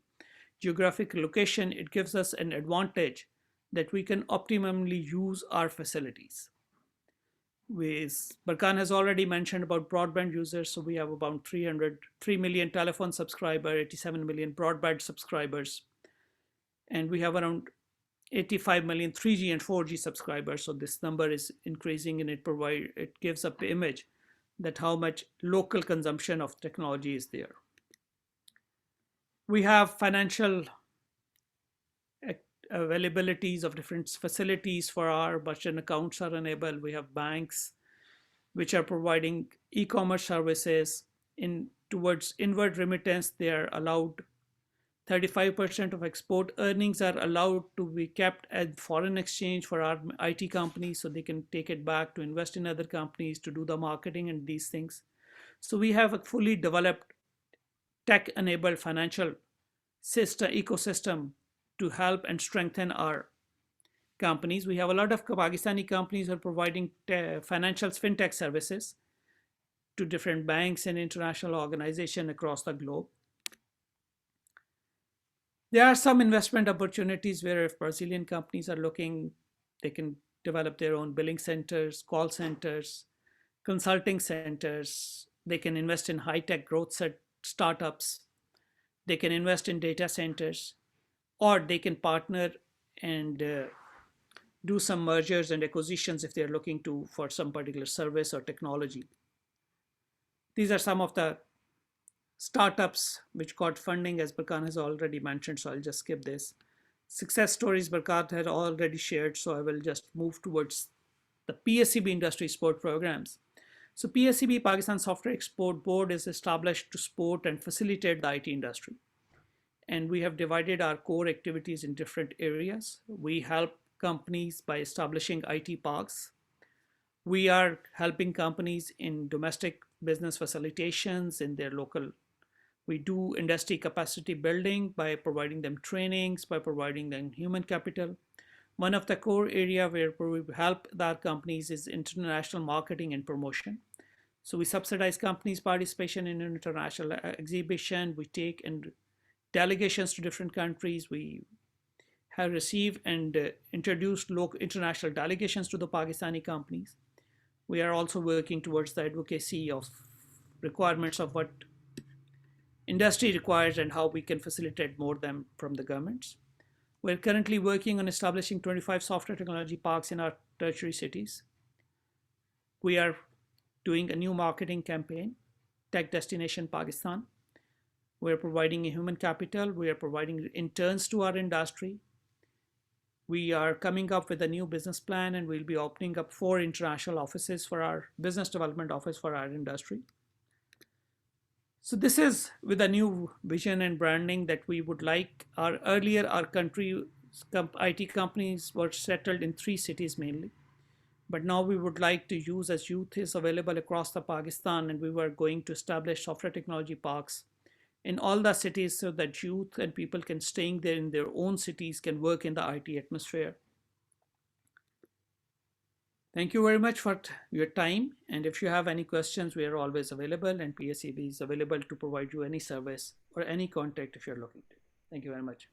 geographic location, it gives us an advantage that we can optimally use our facilities. Barkan has already mentioned about broadband users. So we have about 3 million telephone subscribers, 87 million broadband subscribers, and we have around 85 million 3G and 4G subscribers. So this number is increasing, and it gives up the image that how much local consumption of technology is there. We have financial availabilities of different facilities for our merchant accounts are enabled. We have banks which are providing e-commerce services towards inward remittance. They are allowed 35% of export earnings are allowed to be kept as foreign exchange for our IT companies, so they can take it back to invest in other companies to do the marketing and these things. So we have a fully developed tech-enabled financial ecosystem to help and strengthen our companies. We have a lot of Pakistani companies who are providing financial fintech services to different banks and international organizations across the globe. There are some investment opportunities where if Brazilian companies are looking, they can develop their own billing centers, call centers, consulting centers. They can invest in high-tech growth startups. They can invest in data centers, or they can partner and do some mergers and acquisitions if they're looking for some particular service or technology. These are some of the startups which got funding, as Barkan has already mentioned, so I'll just skip this. Success stories Barkan had already shared, so I will just move towards the PSCB industry support programs. So PSCB, Pakistan Software Export Board, is established to support and facilitate the IT industry. And we have divided our core activities in different areas. We help companies by establishing IT parks. We are helping companies in domestic business facilitations in their local. We do industry capacity building by providing them trainings, by providing them human capital. One of the core area where we help our companies is international marketing and promotion. So we subsidize companies' participation in an international exhibition. We take delegations to different countries. We have received and introduced local international delegations to the Pakistani companies. We are also working towards the advocacy of requirements of what industry requires and how we can facilitate more them from the governments. We're currently working on establishing 25 software technology parks in our tertiary cities. We are doing a new marketing campaign, Tech Destination Pakistan. We're providing a human capital. We are providing interns to our industry. We are coming up with a new business plan, and we'll be opening up 4 international offices for our business development office for our industry. So this is with a new vision and branding that we would like. Our country IT companies were settled in 3 cities mainly, but now we would like to use, as youth is available across the Pakistan, and we were going to establish software technology parks in all the cities so that youth and people can staying there in their own cities can work in the IT atmosphere. Thank you very much for your time. And if you have any questions, we are always available, and PSCB is available to provide you any service or any contact if you're looking to. Thank you very much.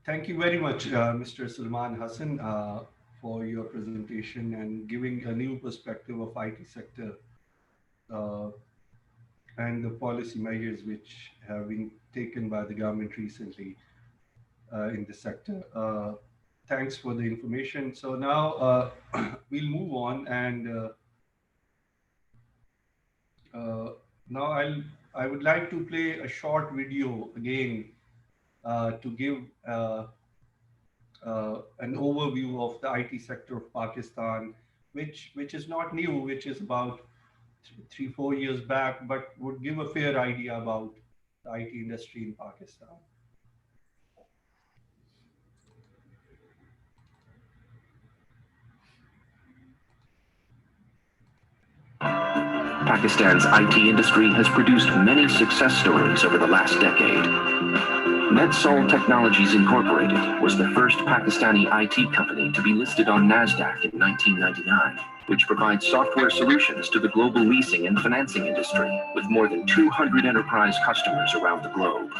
Thank you very much, Mr. Salman Hassan, for your presentation and giving a new perspective of IT sector and the policy measures which have been taken by the government recently in the sector. Thanks for the information. So now we'll move on, and now I would like to play a short video again to give an overview of the IT sector of Pakistan which is not new, which is about 3-4 years back, but would give a fair idea about the IT industry in Pakistan. Pakistan's IT industry has produced many success stories over the last decade. NetSol Technologies Incorporated was the first Pakistani IT company to be listed on NASDAQ in 1999, which provides software solutions to the global leasing and financing industry with more than 200 enterprise customers around the globe.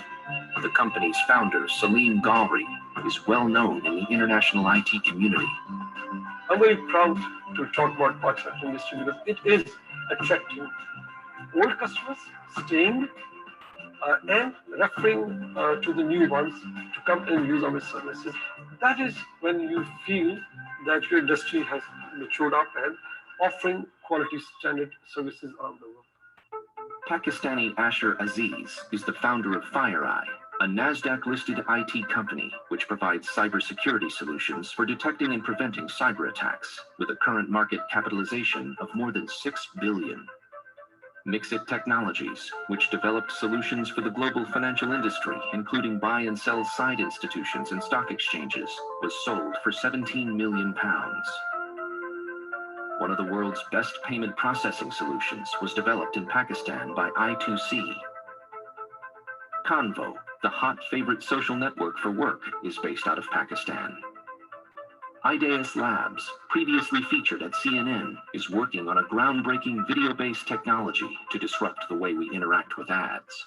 The company's founder, Salim Galri, is well known in the international IT community. I'm very proud to talk about Pakistan industry because it is attracting old customers, staying and referring to the new ones to come and use our services. That is when you feel that your industry has matured up and offering quality standard services around the world. Pakistani Asher Aziz is the founder of FireEye, a NASDAQ-listed IT company which provides cybersecurity solutions for detecting and preventing cyber attacks, with a current market capitalization of more than $6 billion. Mixit Technologies, which developed solutions for the global financial industry, including buy and sell side institutions and stock exchanges, was sold for £17 million. One of the world's best payment processing solutions was developed in Pakistan by I2C. Convo, the hot favorite social network for work, is based out of Pakistan. Ideas Labs, previously featured at CNN, is working on a groundbreaking video-based technology to disrupt the way we interact with ads.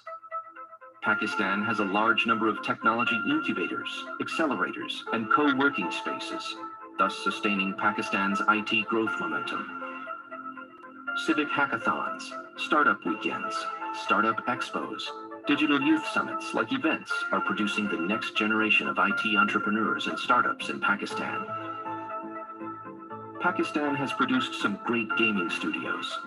Pakistan has a large number of technology incubators, accelerators, and co-working spaces, thus sustaining Pakistan's IT growth momentum. Civic hackathons, startup weekends, startup expos, digital youth summits like events are producing the next generation of IT entrepreneurs and startups in Pakistan. Pakistan has produced some great gaming studios.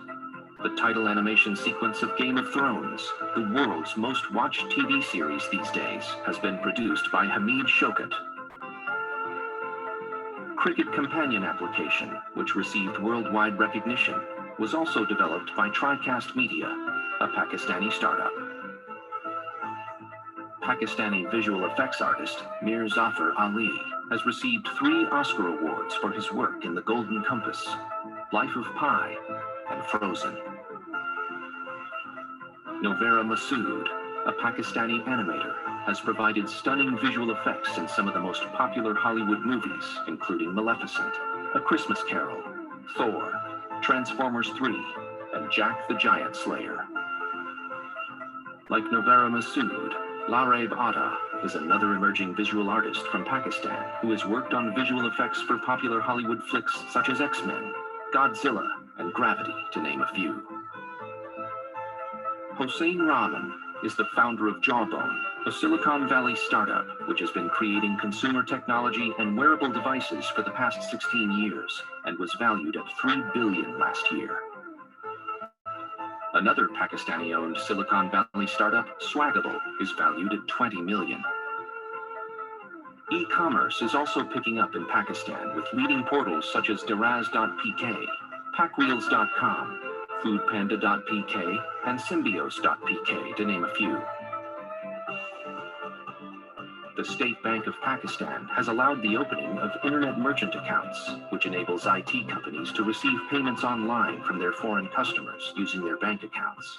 The title animation sequence of Game of Thrones, the world's most watched TV series these days, has been produced by Hamid Shokat. Cricket Companion application, which received worldwide recognition, was also developed by TriCast Media, a Pakistani startup. Pakistani visual effects artist Mir Zafar Ali has received 3 Oscar awards for his work in The Golden Compass, Life of Pi, and Frozen. Novera Masood, a Pakistani animator, has provided stunning visual effects in some of the most popular Hollywood movies, including Maleficent, A Christmas Carol, Thor, Transformers 3, and Jack the Giant Slayer. Like Novera Masood, Lareb Atta is another emerging visual artist from Pakistan who has worked on visual effects for popular Hollywood flicks such as X-Men, Godzilla, and Gravity, to name a few. Hossein Rahman is the founder of Jawbone, a Silicon Valley startup which has been creating consumer technology and wearable devices for the past 16 years and was valued at $3 billion last year. Another Pakistani-owned Silicon Valley startup, Swagable, is valued at $20 million. E-commerce is also picking up in Pakistan with leading portals such as Daraz.pk, Packwheels.com, Foodpanda.pk, and Symbios.pk, to name a few. The State Bank of Pakistan has allowed the opening of internet merchant accounts, which enables IT companies to receive payments online from their foreign customers using their bank accounts.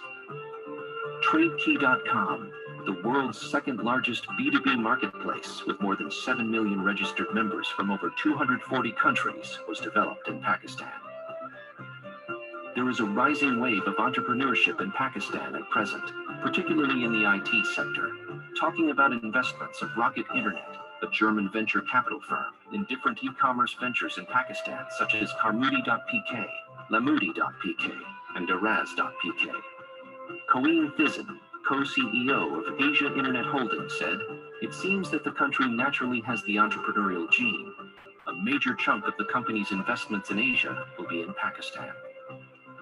TradeKey.com, the world's second largest B2B marketplace with more than 7 million registered members from over 240 countries, was developed in Pakistan. There is a rising wave of entrepreneurship in Pakistan at present, particularly in the IT sector, talking about investments of Rocket Internet, a German venture capital firm, in different e-commerce ventures in Pakistan, such as Karmoudi.pk, Lamudi.pk, and Daraz.pk. Coeen Thizin, co-CEO of Asia Internet Holdings, said, "It seems that the country naturally has the entrepreneurial gene. A major chunk of the company's investments in Asia will be in Pakistan."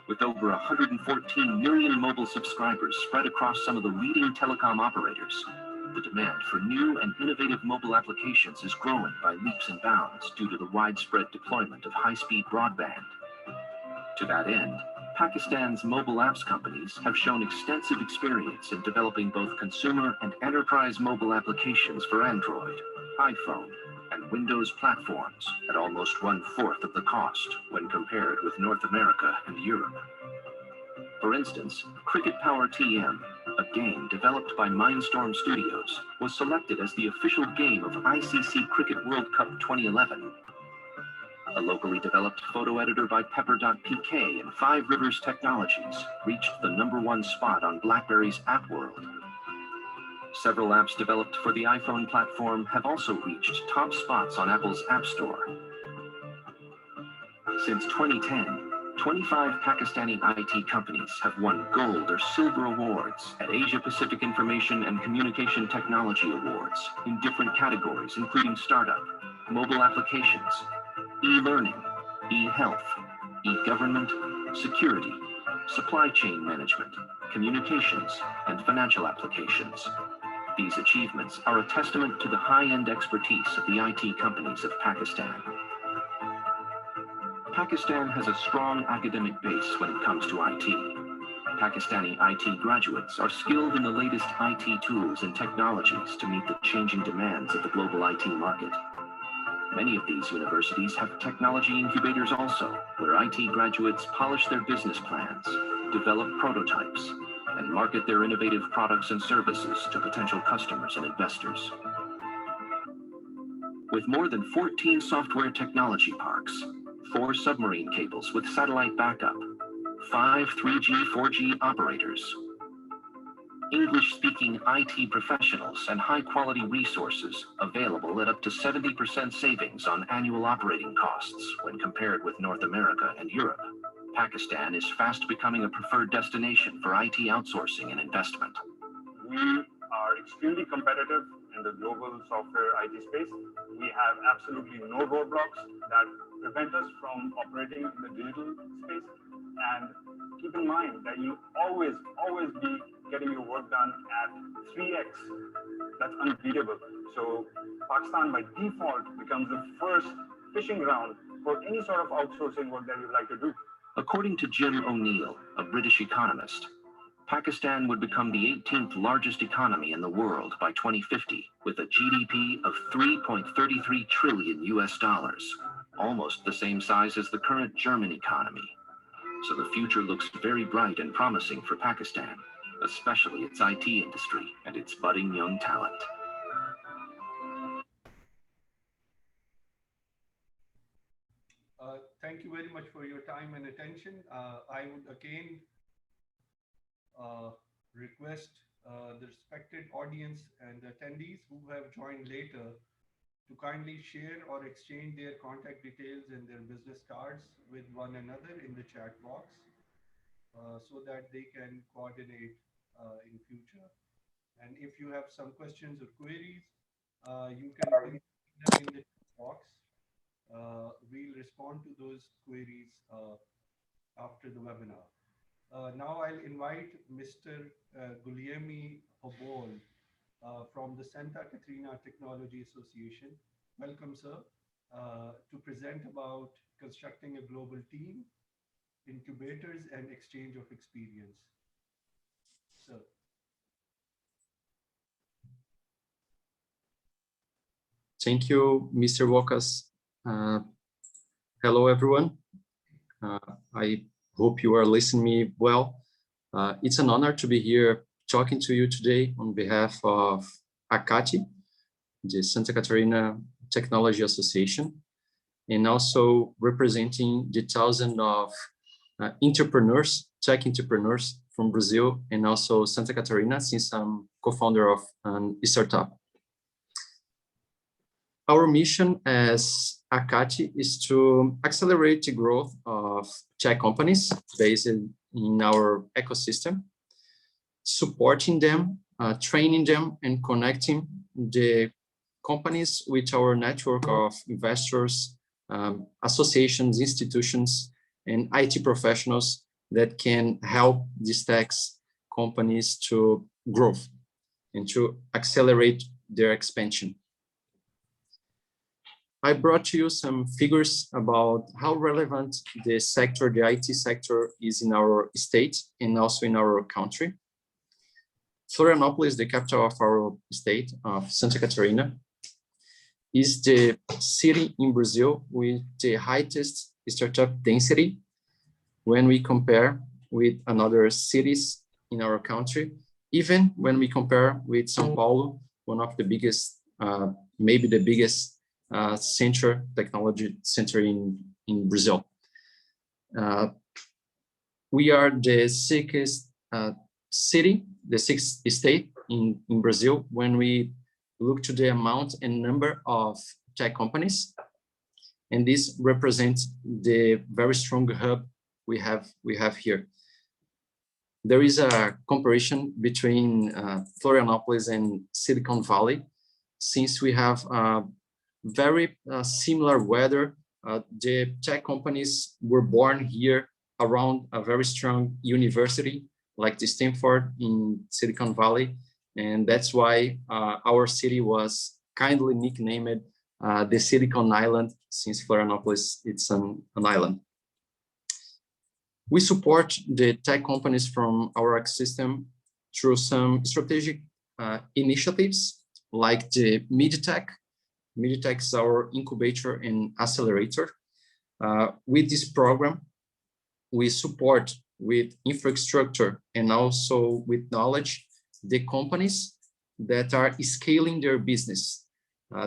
With over 114 million mobile subscribers spread across some of the leading telecom operators, the demand for new and innovative mobile applications is growing by leaps and bounds due to the widespread deployment of high-speed broadband, To that end, Pakistan's mobile apps companies have shown extensive experience in developing both consumer and enterprise mobile applications for Android, iPhone, and Windows platforms at almost 1/4 of the cost when compared with North America and Europe. For instance, Cricket Power TM, a game developed by Mindstorm Studios, was selected as the official game of ICC Cricket World Cup 2011. A locally developed photo editor by Pepper.pk and Five Rivers Technologies reached the #1 spot on BlackBerry's App World. Several apps developed for the iPhone platform have also reached top spots on Apple's App Store. Since 2010, 25 Pakistani IT companies have won gold or silver awards at Asia Pacific Information and Communication Technology Awards in different categories, including startup, mobile applications, e-learning, e-health, e-government, security, supply chain management, communications, and financial applications. These achievements are a testament to the high-end expertise of the IT companies of Pakistan. Pakistan has a strong academic base when it comes to IT. Pakistani IT graduates are skilled in the latest IT tools and technologies to meet the changing demands of the global IT market. Many of these universities have technology incubators also, where IT graduates polish their business plans, develop prototypes, and market their innovative products and services to potential customers and investors. With more than 14 software technology parks, 4 submarine cables with satellite backup, 5 3G, 4G operators, English-speaking IT professionals, and high-quality resources available at up to 70% savings on annual operating costs when compared with North America and Europe, Pakistan is fast becoming a preferred destination for IT outsourcing and investment. We are extremely competitive in the global software IT space. We have absolutely no roadblocks that prevent us from operating in the digital space. And keep in mind that you always be getting your work done at 3x. That's unbeatable. So Pakistan by default becomes the first fishing ground for any sort of outsourcing work that you'd like to do. According to Jim O'Neill, a British economist, Pakistan would become the 18th largest economy in the world by 2050, with a GDP of $3.33 trillion, almost the same size as the current German economy. So the future looks very bright and promising for Pakistan, especially its IT industry and its budding young talent. Thank you very much for your time and attention. I would again request the respected audience and attendees who have joined later to kindly share or exchange their contact details and their business cards with one another in the chat box so that they can coordinate in future. And if you have some questions or queries, you can put them in the chat box. We'll respond to those queries after the webinar. Now I'll invite Mr. Guglielmi Hobol from the Santa Catarina Technology Association. Welcome, sir, to present about constructing a global team, incubators, and exchange of experience. Sir. Thank you, Mr. Wokas. Hello, everyone. I hope you are listening me well. It's an honor to be here talking to you today on behalf of ACATI, the Santa Catarina Technology Association, and also representing the thousands of entrepreneurs, tech entrepreneurs from Brazil and also Santa Catarina, since I'm co-founder of a startup. Our mission as ACATI is to accelerate the growth of tech companies based in our ecosystem, supporting them, training them, and connecting the companies with our network of investors, associations, institutions, and IT professionals that can help these tech companies to grow and to accelerate their expansion. I brought to you some figures about how relevant the sector, the IT sector, is in our state and also in our country. Florianopolis, the capital of our state of Santa Catarina, is the city in Brazil with the highest startup density when we compare with another cities in our country, even when we compare with São Paulo, one of the biggest, maybe the biggest technology center in Brazil. We are the sixth city, the sixth state in Brazil when we look to the amount and number of tech companies. And this represents the very strong hub we have here. There is a comparison between Florianopolis and Silicon Valley, since we have very similar weather. The tech companies were born here around a very strong university like the Stanford in Silicon Valley. And that's why our city was kindly nicknamed the Silicon Island, since Florianopolis, it's an island. We support the tech companies from our ecosystem through some strategic initiatives like the MidTech. MidTech is our incubator and accelerator. With this program, we support with infrastructure and also with knowledge the companies that are scaling their business,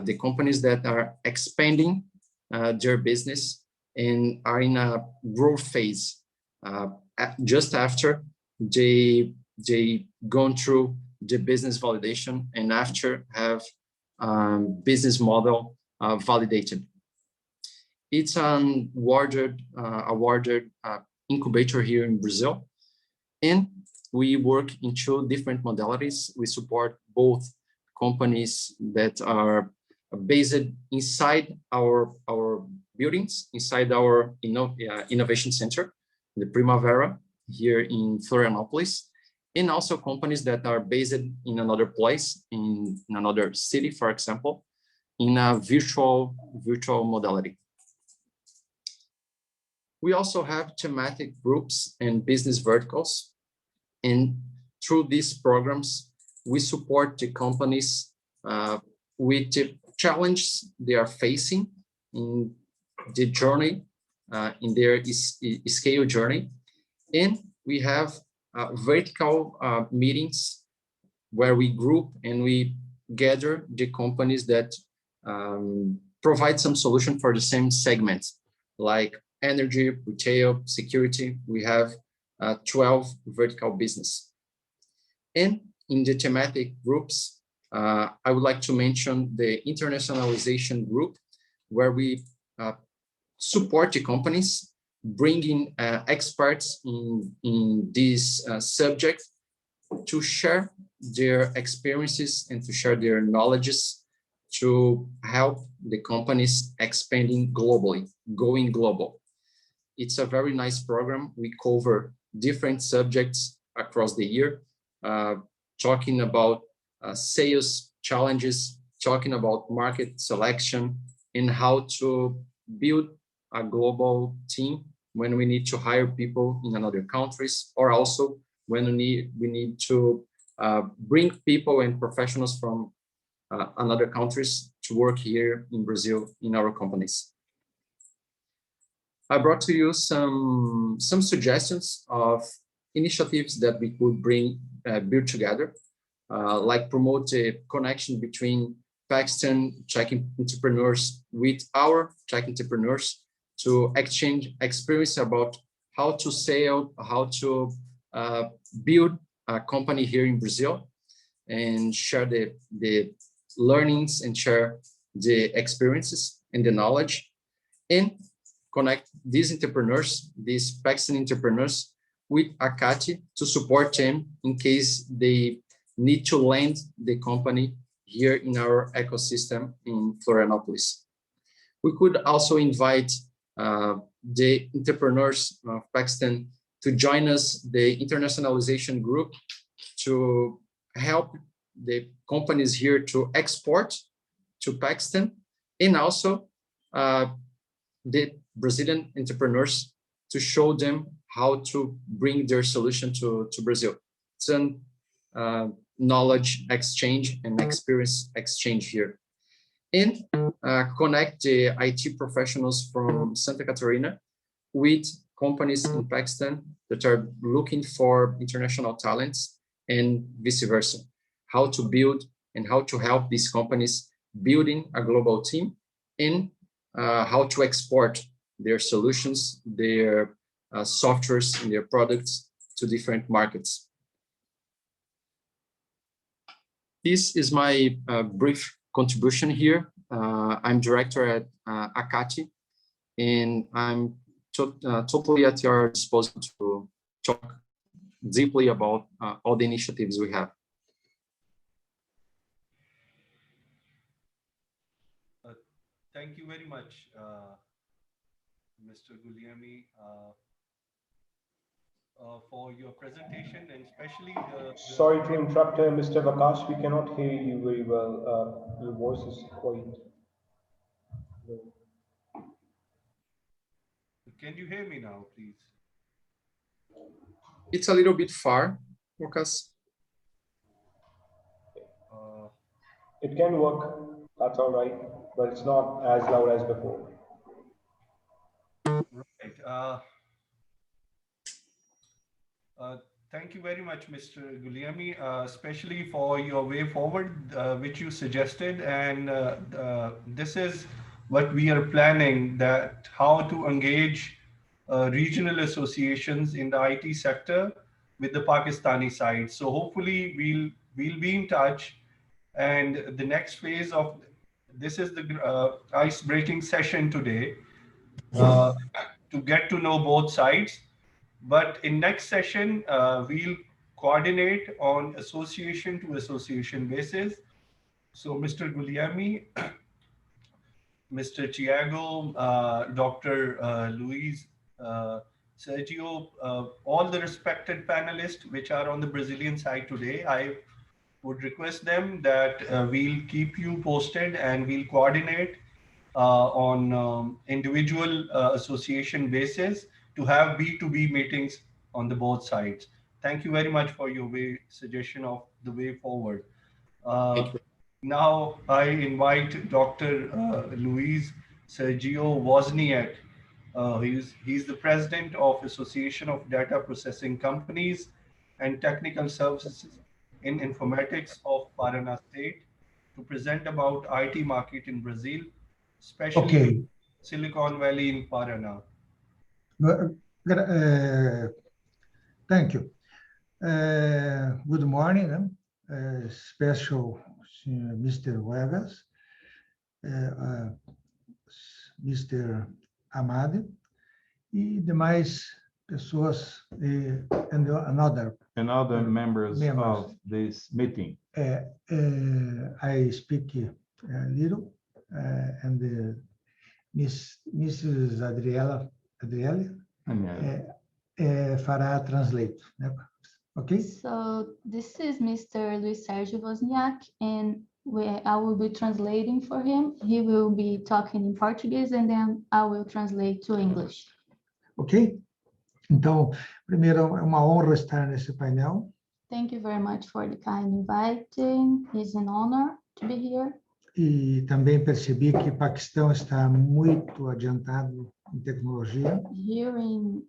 the companies that are expanding their business and are in a growth phase just after they gone through the business validation and after have business model validated. It's an awarded incubator here in Brazil, and we work in two different modalities. We support both companies that are based inside our buildings, inside our innovation center, the Primavera here in Florianopolis, and also companies that are based in another place, in another city, for example, in a virtual modality. We also have thematic groups and business verticals. And through these programs, we support the companies with the challenges they are facing in the journey, in their scale journey. And we have vertical meetings where we group and we gather the companies that provide some solution for the same segments, like energy, retail, security. We have 12 vertical business. And in the thematic groups, I would like to mention the internationalization group, where we support the companies, bringing experts in this subject to share their experiences and to share their knowledges to help the companies expanding globally, going global. It's a very nice program. We cover different subjects across the year, talking about sales challenges, talking about market selection, and how to build a global team when we need to hire people in another countries, or also when we need to bring people and professionals from another countries to work here in Brazil in our companies. I brought to you some suggestions of initiatives that we could build together, like promote a connection between Pakistan tech entrepreneurs with our tech entrepreneurs to exchange experience about how to sell, how to build a company here in Brazil, and share the learnings and share the experiences and the knowledge, and connect these entrepreneurs, these Pakistan entrepreneurs, with Akati to support them in case they need to land the company here in our ecosystem in Florianopolis. We could also invite the entrepreneurs of Pakistan to join us, the internationalization group, to help the companies here to export to Pakistan, and also the Brazilian entrepreneurs to show them how to bring their solution to Brazil. It's a knowledge exchange and experience exchange here. And connect the IT professionals from Santa Catarina with companies in Pakistan that are looking for international talents and vice versa. How to build and how to help these companies building a global team, and how to export their solutions, their softwares and their products to different markets. This is my brief contribution here. I'm director at Akati, and I'm totally at your disposal to talk deeply about all the initiatives we have. Thank you very much, Mr. Guliami, for your presentation, and especially Sorry to interrupt, Mr. Vakash, we cannot hear you very well. Your voice is quite low. Can you hear me now, please? It's a little bit far, Lucas. It can work, that's all right, but it's not as loud as before. Right. Thank you very much, Mr. Guliami, especially for your way forward, which you suggested. And this is what we are planning, that how to engage regional associations in the IT sector with the Pakistani side. So hopefully we'll be in touch. And the next phase of this is the ice-breaking session today, to get to know both sides. But in next session, we'll coordinate on association to association basis. So Mr. Guliami, Mr. Tiago, Dr. Luis, Sergio, all the respected panelists which are on the Brazilian side today, I would request them that we'll keep you posted and we'll coordinate on individual association basis to have B2B meetings on the both sides. Thank you very much for your suggestion of the way forward. Now I invite Dr. Luis Sergio Wozniak. He's the president of Association of Data Processing Companies and Technical Services in Informatics of Paraná State, to present about IT market in Brazil, especially Silicon Valley in Paraná. Thank you. Good morning, special Mr. Vegas, Mr. Amade, e demais pessoas, and other members of this meeting. I speak a little, and Mrs. Adriele fará translate. Okay? So this is Mr. Luis Sergio Wozniak, and I will be translating for him. He will be talking in Portuguese, and then I will translate to English. Ok? Então, primeiro, é uma honra estar nesse painel. Thank you very much for the kind inviting. It's an honor to be here. E também percebi que o Paquistão está muito adiantado em tecnologia. Here in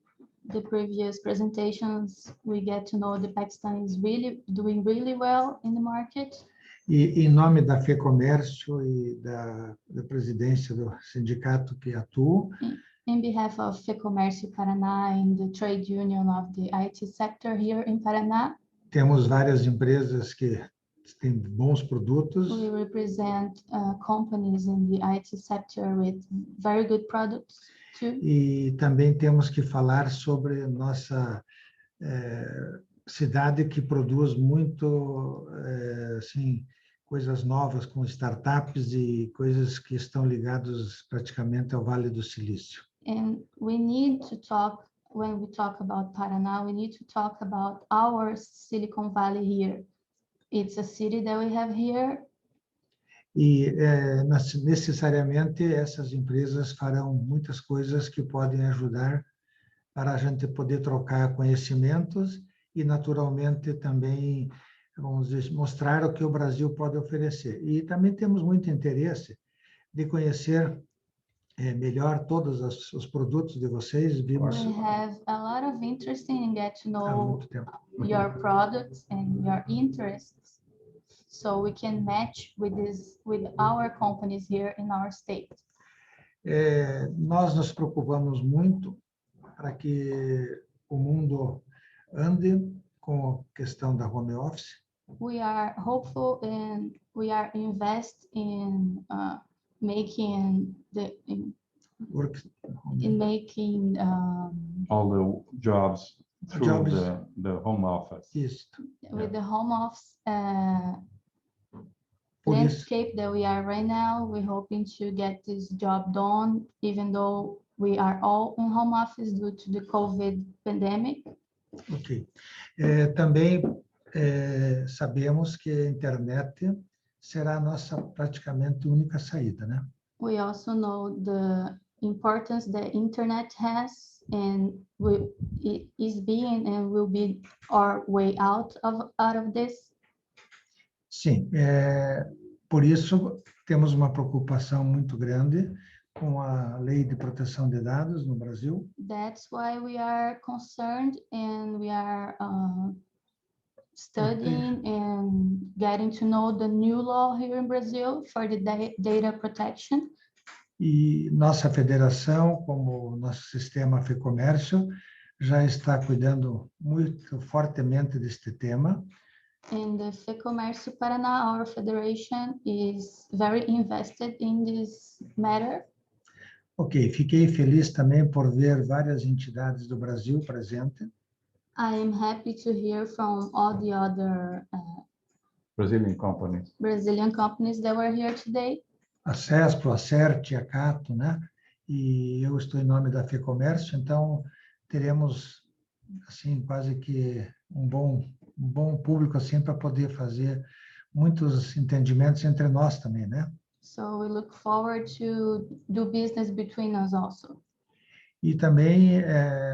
the previous presentations, we get to know that Pakistan is doing really well in the market. E em nome da FEComércio e da presidência do sindicato que atuo, In behalf of FEComércio Paraná and the trade union of the IT sector here in Paraná, temos várias empresas que têm bons produtos. We represent companies in the IT sector with very good products too. E também temos que falar sobre nossa cidade, que produz muito assim, coisas novas com startups e coisas que estão ligadas praticamente ao Vale do Silício. And we need to talk, when we talk about Paraná, we need to talk about our Silicon Valley here. It's a city that we have here. E necessariamente essas empresas farão muitas coisas que podem ajudar para a gente poder trocar conhecimentos e, naturalmente, também, vamos dizer, mostrar o que o Brasil pode oferecer. E também temos muito interesse de conhecer melhor todos os produtos de vocês. Vimos We have a lot of interest in get to há know muito tempo. your products and your interests, so we can match with our companies here in our state. Nós nos preocupamos muito para que o mundo ande com a questão da home office. We are hopeful and we are invest in making Work, in making all the jobs through the home office. Isso. with the home office Por isso, landscape that we are right now. We're hoping to get this job done, even though we are all in home office due to the COVID pandemic. ok. Também sabemos que a internet será a nossa praticamente única saída, né? We also know the importance that internet has, and it is being and will be our way out of this. Sim, por isso temos uma preocupação muito grande com a Lei de Proteção de Dados no Brasil. That's why we are concerned and we are studying and getting to know the new law here in Brazil for the data protection. E nossa federação, como nosso sistema FEComércio, já está cuidando muito fortemente deste tema. And the FEComércio Paraná, our federation, is very invested in this matter. Ok, fiquei feliz também por ver várias entidades do Brasil presentes. I am happy to hear from all the other Brazilian companies. Brazilian companies that were here today. A CESPRO, a CERT, a CATO, né? E eu estou em nome da FEComércio, então teremos, assim, quase que um bom público, assim, para poder fazer muitos entendimentos entre nós também, né? So we look forward to do business between us also. E também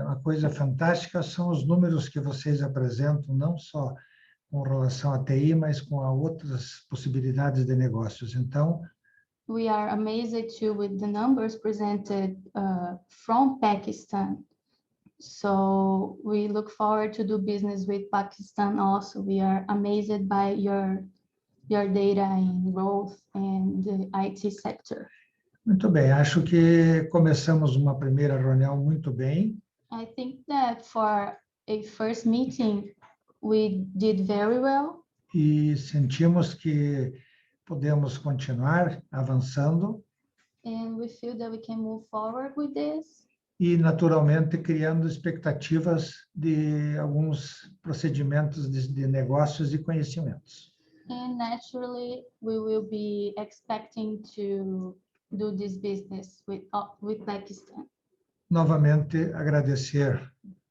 uma coisa fantástica são os números que vocês apresentam, não só com relação à TI, mas com a outras possibilidades de negócios. Então, we are amazed too with the numbers presented from Pakistan. So we look forward to do business with Pakistan also. We are amazed by your data in growth and the IT sector. Muito bem, acho que começamos uma primeira reunião muito bem. I think that for a first meeting, we did very well. E sentimos que podemos continuar avançando. And we feel that we can move forward with this. E, naturalmente, criando expectativas de alguns procedimentos de negócios e conhecimentos. And naturally, we will be expecting to do this business with Pakistan. Novamente, agradecer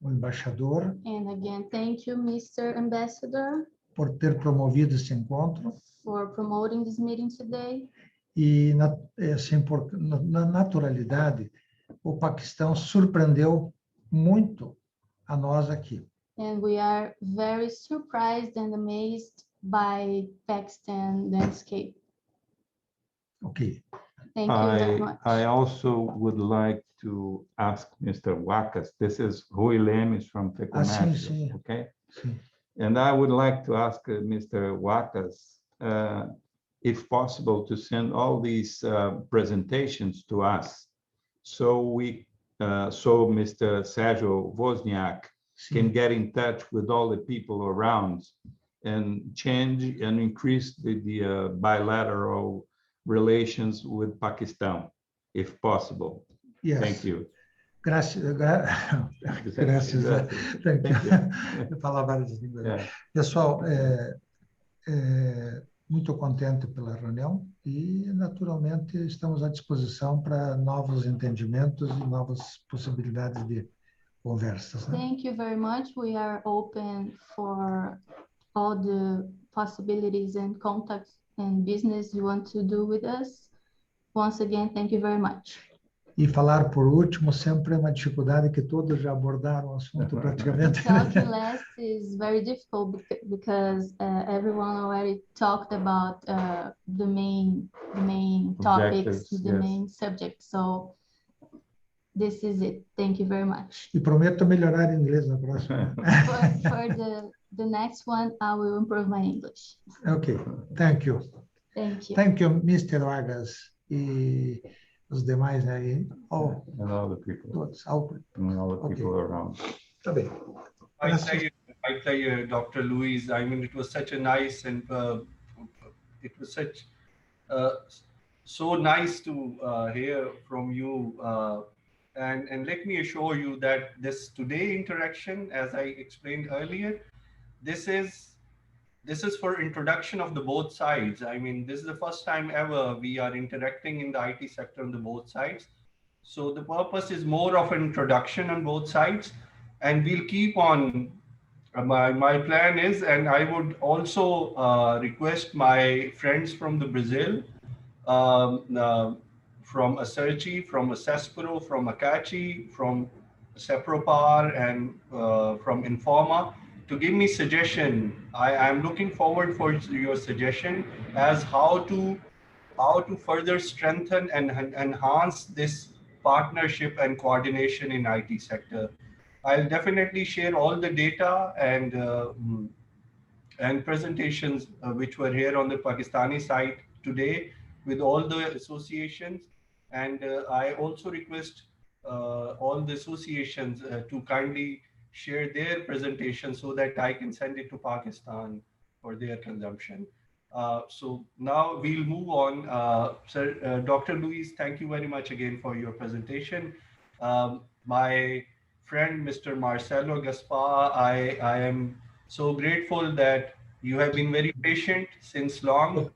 o embaixador And again, thank you, Mr. Ambassador, por ter promovido esse encontro. for promoting this meeting today. E, assim, na naturalidade, o Paquistão surpreendeu muito a nós aqui. And we are very surprised and amazed by Pakistan landscape. Ok. Thank you very much. I also would like to ask Mr. Wakas, this is Rui Lemes from FEComércio, sim. okay? Sim. And I would like to ask Mr. Wakas, if possible, to send all these presentations to us, so Mr. Sergio Wozniak can get in touch with all the people around and change and increase the bilateral relations with Pakistan, if possible. Yes. Thank you. Graças. Thank you. Eu falo várias línguas. Yeah. Pessoal, muito contente pela reunião e, naturalmente, estamos à disposição para novos entendimentos e novas possibilidades de conversas. Né? Thank you very much. We are open for all the possibilities and contacts and business you want to do with us. Once again, thank you very much. E falar por último sempre é uma dificuldade que todos já abordaram o assunto praticamente. Talking last is very difficult because everyone already talked about the main topics, the main subject. So this is it. Thank you very much. E prometo melhorar em inglês na próxima. For the next one, I will improve my English. Okay, thank you. Thank you. Thank you, Mr. Vargas. E os demais aí. And all the people. Todos. And all the people around. Tá bem. I tell you, Dr. Luis, I mean, it was such a nice and it was such so nice to hear from you. And let me assure you that this today interaction, as I explained earlier, this is for introduction of the both sides. I mean, this is the first time ever we are interacting in the IT sector on the both sides. So the purpose is more of an introduction on both sides, and we'll keep on. My plan is, and I would also request my friends from the Brazil, from Acerci, from Accespro, from Acachi, from Sepropar, and from Informa to give me suggestion. I'm looking forward for your suggestion as how to further strengthen and enhance this partnership and coordination in IT sector. I'll definitely share all the data and presentations which were here on the Pakistani side today with all the associations. And I also request all the associations to kindly share their presentation so that I can send it to Pakistan for their consumption. So now we'll move on. Sir, Dr. Luis, thank you very much again for your presentation. My friend, Mr. Marcelo Gaspar, I am so grateful that you have been very patient since long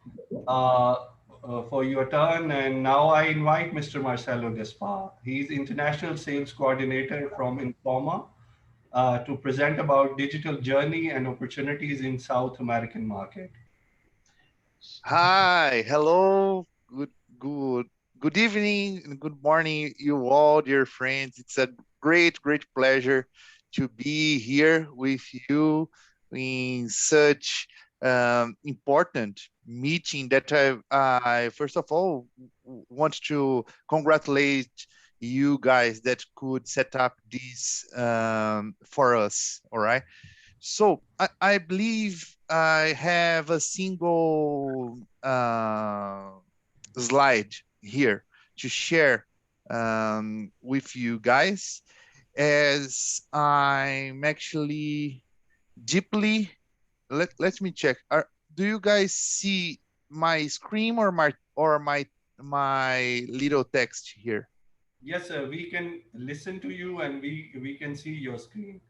for your turn. And now I invite Mr. Marcelo Gaspar. He's International Sales Coordinator from Informa to present about digital journey and opportunities in South American market. Hi, hello, good evening and good morning, you all, dear friends. It's a great pleasure to be here with you in such important meeting that I first of all want to congratulate you guys that could set up this for us. All right. So I believe I have a single slide here to share with you guys, as I'm actually deeply, let me check. Do you guys see my screen or my little text here? Yes, sir. We can listen to you and we can see your screen.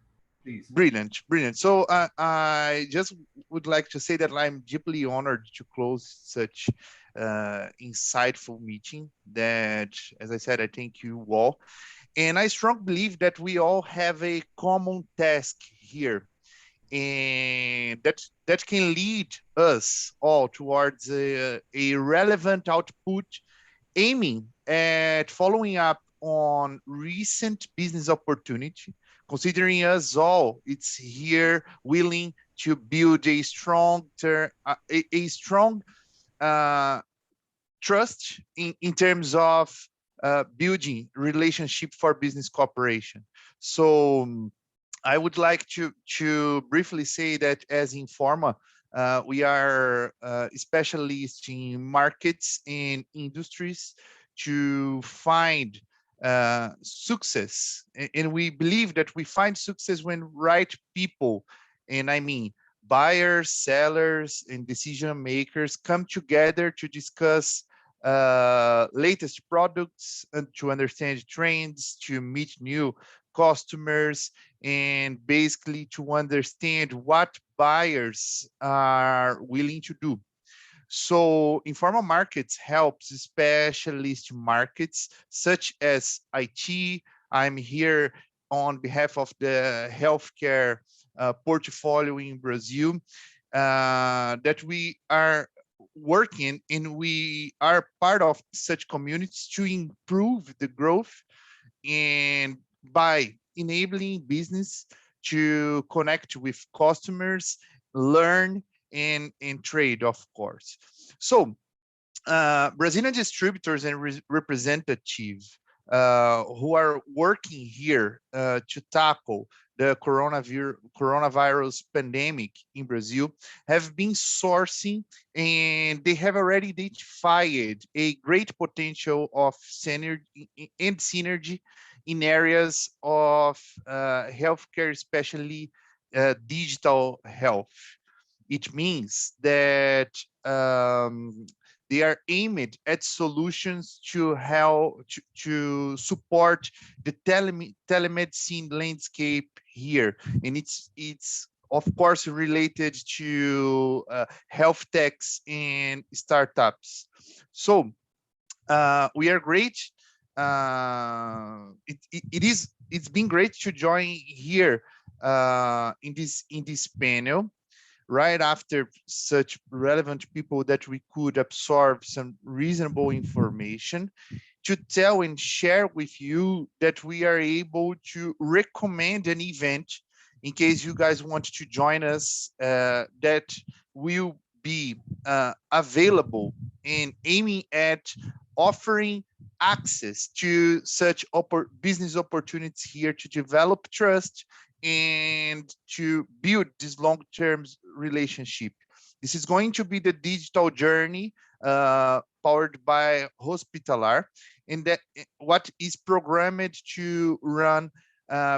Please. Brilliant. So I just would like to say that I'm deeply honored to close such insightful meeting that, as I said, I thank you all. And I strongly believe that we all have a common task here, and that can lead us all towards a relevant output, aiming at following up on recent business opportunity, considering us all, it's here willing to build a strong trust in terms of building relationship for business cooperation. So I would like to briefly say that as Informa, we are specialists in markets and industries to find success, and we believe that we find success when right people, and I mean buyers, sellers, and decision makers come together to discuss latest products and to understand trends, to meet new customers, and basically to understand what buyers are willing to do. So Informa Markets helps specialist markets such as IT. I'm here on behalf of the healthcare portfolio in Brazil, that we are working and we are part of such communities to improve the growth and by enabling business to connect with customers, learn and trade, of course. So Brazilian distributors and representatives who are working here to tackle the coronavirus pandemic in Brazil have been sourcing, and they have already identified a great potential of synergy in areas of healthcare, especially digital health. It means that they are aimed at solutions to help to support the telemedicine landscape here, and it's of course related to health techs and startups. So we are great. It's been great to join here in this panel right after such relevant people that we could absorb some reasonable information to tell and share with you that we are able to recommend an event in case you guys want to join us that will be available and aiming at offering access to such business opportunities here to develop trust and to build this long-term relationship. This is going to be the digital journey powered by Hospitalar, and that what is programmed to run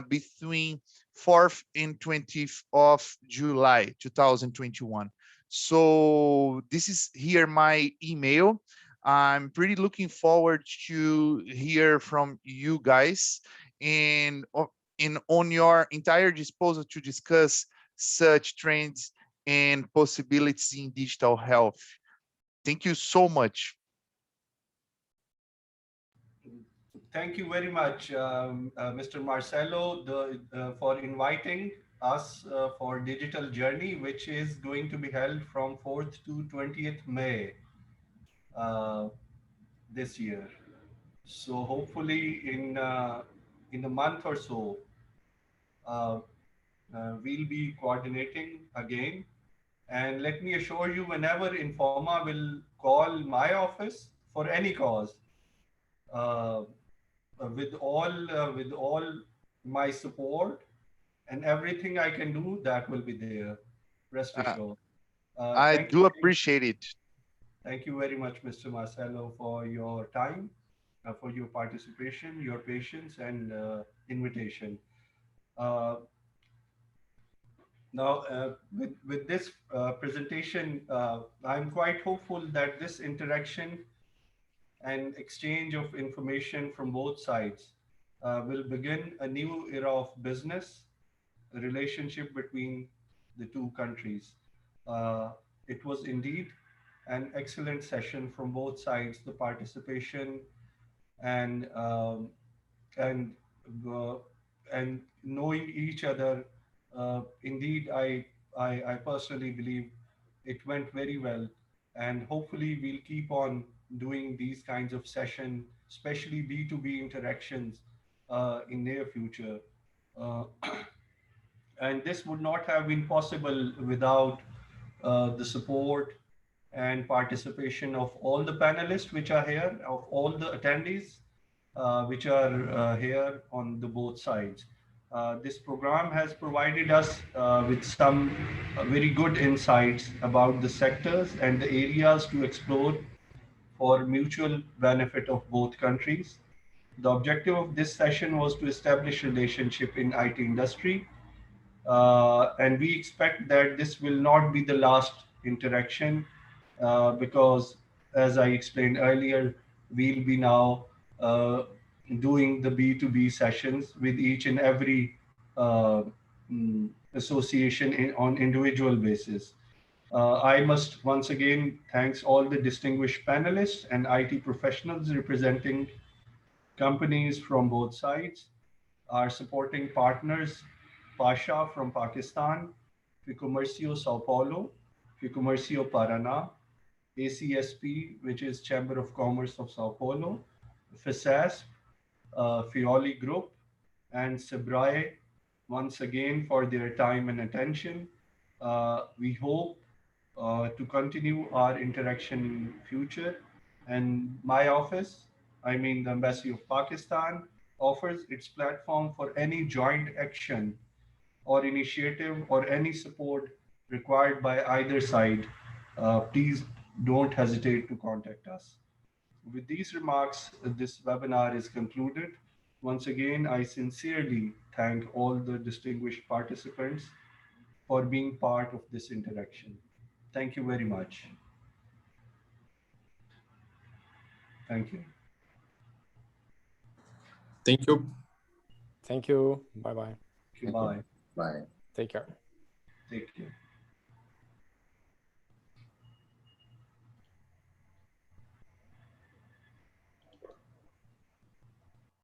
between 4th and 20th of July 2021. So this is here my email. I'm pretty looking forward to hear from you guys and on your entire disposal to discuss such trends and possibilities in digital health. Thank you so much. Thank you very much, Mr. Marcelo, for inviting us for Digital Journey, which is going to be held from 4th to 20th May this year. So hopefully in a month or so, we'll be coordinating again. And let me assure you, whenever Informa will call my office for any cause, with all my support and everything I can do, that will be there. Rest assured. I do appreciate it. Thank you very much, Mr. Marcelo, for your time, for your participation, your patience, and invitation. Now, with this presentation, I'm quite hopeful that this interaction and exchange of information from both sides will begin a new era of business, a relationship between the two countries. It was indeed an excellent session from both sides, the participation and and uh, and knowing each other. Indeed, I personally believe it went very well, and hopefully we'll keep on doing these kinds of sessions, especially B2B interactions in near future. Uh, and this would not have been possible without the support and participation of all the panelists which are here, of all the attendees which are here on the both sides. This program has provided us with some very good insights about the sectors and the areas to explore for mutual benefit of both countries. The objective of this session was to establish relationship in IT industry, and we expect that this will not be the last interaction because, as I explained earlier, we'll be now doing the B2B sessions with each and every association on individual basis. I must once again thanks all the distinguished panelists and IT professionals representing companies from both sides, our supporting partners, Pasha from Pakistan, Ficomercio Sao Paulo, Ficomercio Paraná, ACSP, which is Chamber of Commerce of Sao Paulo, FISASP, Fioli Group, and Sebrae, once again for their time and attention. We hope to continue our interaction in future. And my office, I mean the Embassy of Pakistan, offers its platform for any joint action or initiative or any support required by either side. Please don't hesitate to contact us. With these remarks, this webinar is concluded. Once again, I sincerely thank all the distinguished participants for being part of this interaction. Thank you very much. Thank you. Thank you. Thank you. Bye-bye. Bye. Bye. Take care. Take care.